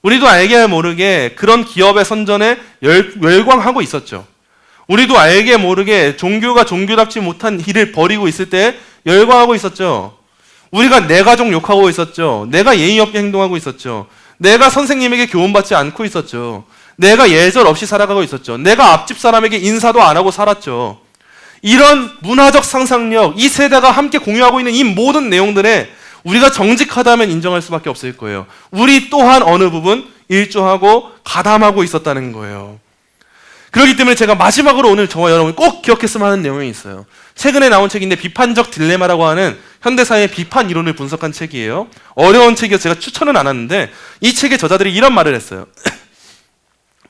우리도 알게 모르게 그런 기업의 선전에 열광하고 있었죠. 우리도 알게 모르게 종교가 종교답지 못한 일을 벌이고 있을 때 열광하고 있었죠. 우리가 내 가족 욕하고 있었죠. 내가 예의 없게 행동하고 있었죠. 내가 선생님에게 교훈받지 않고 있었죠. 내가 예절 없이 살아가고 있었죠. 내가 앞집 사람에게 인사도 안 하고 살았죠. 이런 문화적 상상력, 이 세대가 함께 공유하고 있는 이 모든 내용들에 우리가 정직하다면 인정할 수밖에 없을 거예요. 우리 또한 어느 부분 일조하고 가담하고 있었다는 거예요. 그렇기 때문에 제가 마지막으로 오늘 저와 여러분이 꼭 기억했으면 하는 내용이 있어요. 최근에 나온 책인데 비판적 딜레마라고 하는 현대사회의 비판 이론을 분석한 책이에요. 어려운 책이어서 제가 추천은 안 하는데 이 책의 저자들이 이런 말을 했어요.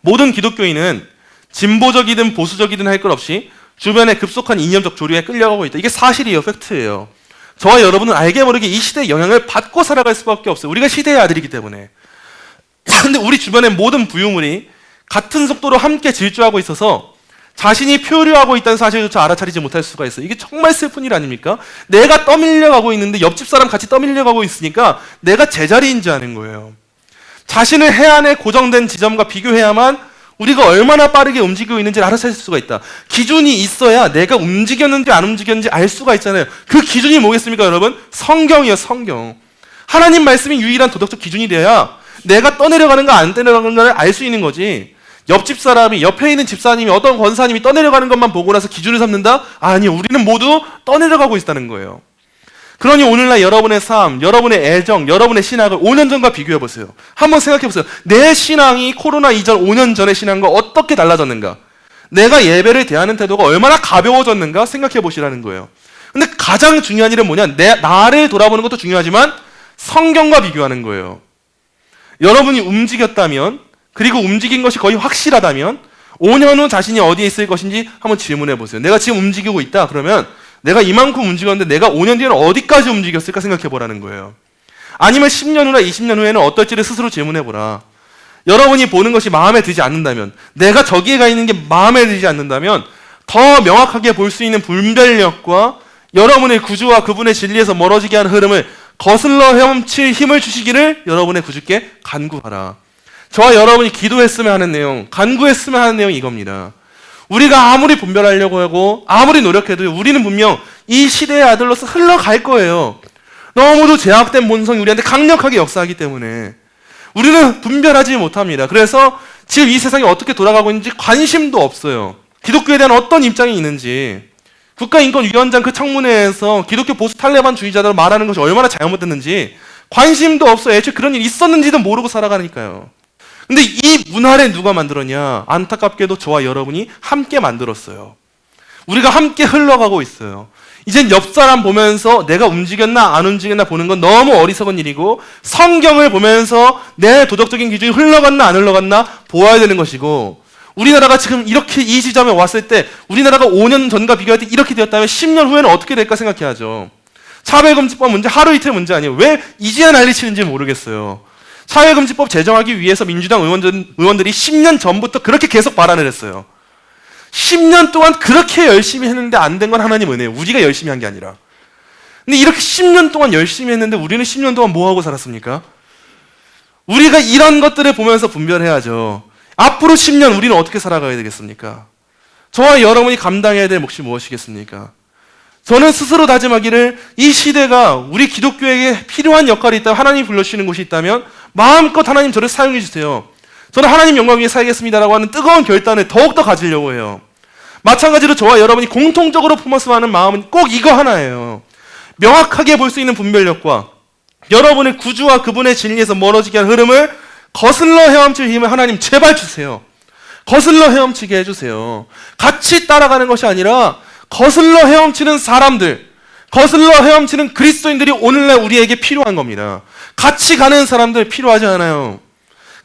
모든 기독교인은 진보적이든 보수적이든 할 것 없이 주변의 급속한 이념적 조류에 끌려가고 있다. 이게 사실이에요. 팩트예요. 저와 여러분은 알게 모르게 이 시대의 영향을 받고 살아갈 수밖에 없어요. 우리가 시대의 아들이기 때문에. 근데 우리 주변의 모든 부유물이 같은 속도로 함께 질주하고 있어서 자신이 표류하고 있다는 사실조차 알아차리지 못할 수가 있어요. 이게 정말 슬픈 일 아닙니까? 내가 떠밀려가고 있는데 옆집 사람 같이 떠밀려가고 있으니까 내가 제자리인지 아는 거예요. 자신을 해안에 고정된 지점과 비교해야만 우리가 얼마나 빠르게 움직이고 있는지를 알아차릴 수가 있다. 기준이 있어야 내가 움직였는지 안 움직였는지 알 수가 있잖아요. 그 기준이 뭐겠습니까, 여러분? 성경이요, 성경. 하나님 말씀이 유일한 도덕적 기준이 돼야 내가 떠내려가는가 안 떠내려가는가를 알 수 있는 거지. 옆집 사람이, 옆에 있는 집사님이, 어떤 권사님이 떠내려가는 것만 보고 나서 기준을 삼는다? 아니요, 우리는 모두 떠내려가고 있다는 거예요. 그러니 오늘날 여러분의 삶, 여러분의 애정, 여러분의 신앙을 5년 전과 비교해보세요. 한번 생각해보세요. 내 신앙이 코로나 이전 5년 전의 신앙과 어떻게 달라졌는가? 내가 예배를 대하는 태도가 얼마나 가벼워졌는가 생각해보시라는 거예요. 근데 가장 중요한 일은 뭐냐? 나를 돌아보는 것도 중요하지만 성경과 비교하는 거예요. 여러분이 움직였다면, 그리고 움직인 것이 거의 확실하다면 5년 후 자신이 어디에 있을 것인지 한번 질문해보세요. 내가 지금 움직이고 있다? 그러면 내가 이만큼 움직였는데 내가 5년 뒤에는 어디까지 움직였을까 생각해보라는 거예요. 아니면 10년 후나 20년 후에는 어떨지를 스스로 질문해보라. 여러분이 보는 것이 마음에 들지 않는다면, 내가 저기에 가 있는 게 마음에 들지 않는다면 더 명확하게 볼 수 있는 분별력과 여러분의 구주와 그분의 진리에서 멀어지게 하는 흐름을 거슬러 헤엄칠 힘을 주시기를 여러분의 구주께 간구하라. 저와 여러분이 기도했으면 하는 내용, 간구했으면 하는 내용이 이겁니다. 우리가 아무리 분별하려고 하고 아무리 노력해도 우리는 분명 이 시대의 아들로서 흘러갈 거예요. 너무도 제약된 본성이 우리한테 강력하게 역사하기 때문에 우리는 분별하지 못합니다. 그래서 지금 이 세상이 어떻게 돌아가고 있는지 관심도 없어요. 기독교에 대한 어떤 입장이 있는지, 국가인권위원장 그 청문회에서 기독교 보수 탈레반주의자들 말하는 것이 얼마나 잘못됐는지 관심도 없어요. 애초에 그런 일이 있었는지도 모르고 살아가니까요. 근데 이 문화를 누가 만들었냐? 안타깝게도 저와 여러분이 함께 만들었어요. 우리가 함께 흘러가고 있어요. 이젠 옆 사람 보면서 내가 움직였나 안 움직였나 보는 건 너무 어리석은 일이고, 성경을 보면서 내 도덕적인 기준이 흘러갔나 안 흘러갔나 보아야 되는 것이고, 우리나라가 지금 이렇게 이 지점에 왔을 때 우리나라가 5년 전과 비교할 때 이렇게 되었다면 10년 후에는 어떻게 될까 생각해야죠. 차별금지법 문제 하루 이틀 문제 아니에요. 왜 이제야 난리치는지 모르겠어요. 차별금지법 제정하기 위해서 민주당 의원들이 10년 전부터 그렇게 계속 발언을 했어요. 10년 동안 그렇게 열심히 했는데 안 된 건 하나님 은혜예요. 우리가 열심히 한 게 아니라. 근데 이렇게 10년 동안 열심히 했는데 우리는 10년 동안 뭐 하고 살았습니까? 우리가 이런 것들을 보면서 분별해야죠. 앞으로 10년 우리는 어떻게 살아가야 되겠습니까? 저와 여러분이 감당해야 될 몫이 무엇이겠습니까? 저는 스스로 다짐하기를, 이 시대가 우리 기독교에게 필요한 역할이 있다면, 하나님이 불러주시는 곳이 있다면 마음껏 하나님 저를 사용해 주세요. 저는 하나님 영광 위해 살겠습니다라고 하는 뜨거운 결단을 더욱더 가지려고 해요. 마찬가지로 저와 여러분이 공통적으로 품었으면 하는 마음은 꼭 이거 하나예요. 명확하게 볼 수 있는 분별력과 여러분의 구주와 그분의 진리에서 멀어지게 하는 흐름을 거슬러 헤엄칠 힘을 하나님 제발 주세요. 거슬러 헤엄치게 해주세요. 같이 따라가는 것이 아니라 거슬러 헤엄치는 사람들, 거슬러 헤엄치는 그리스도인들이 오늘날 우리에게 필요한 겁니다. 같이 가는 사람들 필요하지 않아요.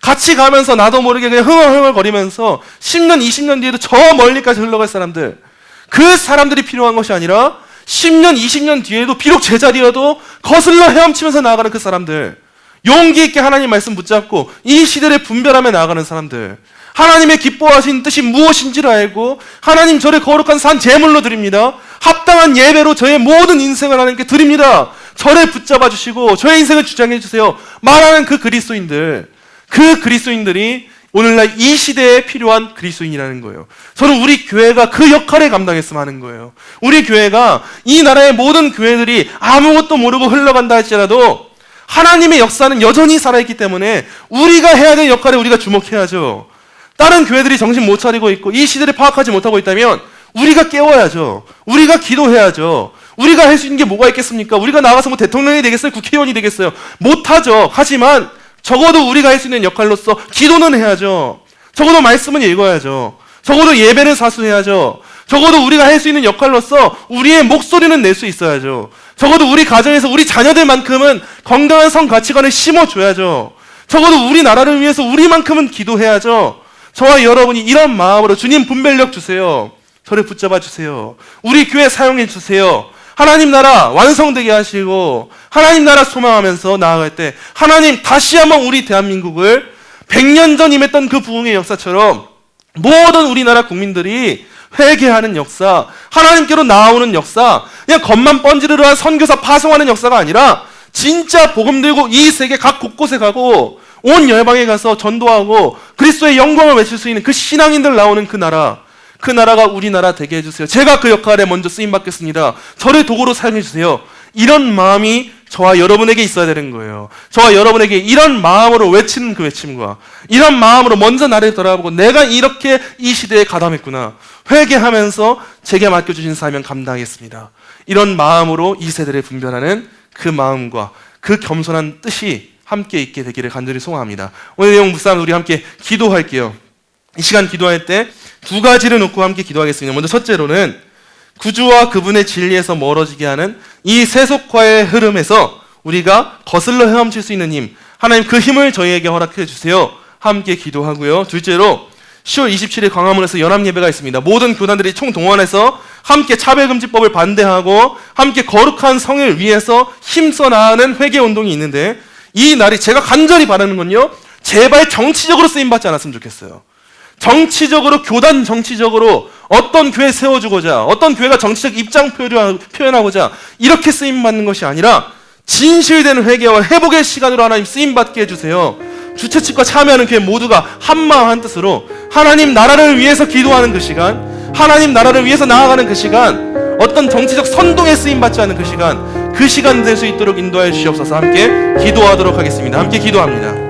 같이 가면서 나도 모르게 그냥 흥얼흥얼거리면서 10년, 20년 뒤에도 저 멀리까지 흘러갈 사람들, 그 사람들이 필요한 것이 아니라 10년, 20년 뒤에도 비록 제자리여도 거슬러 헤엄치면서 나아가는 그 사람들, 용기 있게 하나님 말씀 붙잡고 이 시대를 분별하며 나아가는 사람들, 하나님의 기뻐하신 뜻이 무엇인지를 알고 하나님 저를 거룩한 산 제물로 드립니다, 합당한 예배로 저의 모든 인생을 하나님께 드립니다, 저를 붙잡아 주시고 저의 인생을 주장해 주세요 말하는 그 그리스도인들, 그 그리스도인들이 오늘날 이 시대에 필요한 그리스도인이라는 거예요. 저는 우리 교회가 그 역할을 감당했으면 하는 거예요. 우리 교회가 이 나라의 모든 교회들이 아무것도 모르고 흘러간다 할지라도 하나님의 역사는 여전히 살아있기 때문에 우리가 해야 될 역할에 우리가 주목해야죠. 다른 교회들이 정신 못 차리고 있고 이 시대를 파악하지 못하고 있다면 우리가 깨워야죠. 우리가 기도해야죠. 우리가 할 수 있는 게 뭐가 있겠습니까? 우리가 나가서 뭐 대통령이 되겠어요? 국회의원이 되겠어요? 못하죠. 하지만 적어도 우리가 할 수 있는 역할로서 기도는 해야죠. 적어도 말씀은 읽어야죠. 적어도 예배는 사수해야죠. 적어도 우리가 할 수 있는 역할로서 우리의 목소리는 낼 수 있어야죠. 적어도 우리 가정에서 우리 자녀들만큼은 건강한 성 가치관을 심어줘야죠. 적어도 우리나라를 위해서 우리만큼은 기도해야죠. 저와 여러분이 이런 마음으로 주님 분별력 주세요. 저를 붙잡아 주세요. 우리 교회 사용해 주세요. 하나님 나라 완성되게 하시고 하나님 나라 소망하면서 나아갈 때 하나님 다시 한번 우리 대한민국을 100년 전 임했던 그 부흥의 역사처럼 모든 우리나라 국민들이 회개하는 역사, 하나님께로 나아오는 역사, 그냥 겉만 번지르르한 선교사 파송하는 역사가 아니라 진짜 복음 들고 이 세계 각 곳곳에 가고 온 열방에 가서 전도하고 그리스도의 영광을 외칠 수 있는 그 신앙인들 나오는 그 나라, 그 나라가 우리나라 되게 해주세요. 제가 그 역할에 먼저 쓰임받겠습니다. 저를 도구로 사용해주세요. 이런 마음이 저와 여러분에게 있어야 되는 거예요. 저와 여러분에게 이런 마음으로 외치는 그 외침과 이런 마음으로 먼저 나를 돌아보고 내가 이렇게 이 시대에 가담했구나, 회개하면서 제게 맡겨주신 사명 감당하겠습니다, 이런 마음으로 이 세대를 분별하는 그 마음과 그 겸손한 뜻이 함께 있게 되기를 간절히 소망합니다. 오늘 내용 묵상 우리 함께 기도할게요. 이 시간 기도할 때 두 가지를 놓고 함께 기도하겠습니다. 먼저 첫째로는 구주와 그분의 진리에서 멀어지게 하는 이 세속화의 흐름에서 우리가 거슬러 헤엄칠 수 있는 힘, 하나님 그 힘을 저희에게 허락해 주세요. 함께 기도하고요. 둘째로 10월 27일 광화문에서 연합예배가 있습니다. 모든 교단들이 총동원해서 함께 차별금지법을 반대하고 함께 거룩한 성을 위해서 힘써 나가는 회개운동이 있는데, 이 날이 제가 간절히 바라는 건요, 제발 정치적으로 쓰임받지 않았으면 좋겠어요. 정치적으로, 교단 정치적으로 어떤 교회 세워주고자, 어떤 교회가 정치적 입장 표현하고자 이렇게 쓰임받는 것이 아니라 진실된 회개와 회복의 시간으로 하나님 쓰임받게 해주세요. 주최 측과 참여하는 교회 모두가 한마음 한뜻으로 하나님 나라를 위해서 기도하는 그 시간, 하나님 나라를 위해서 나아가는 그 시간, 어떤 정치적 선동에 쓰임받지 않는 그 시간 될 수 있도록 인도해 주시옵소서. 함께 기도하도록 하겠습니다. 함께 기도합니다.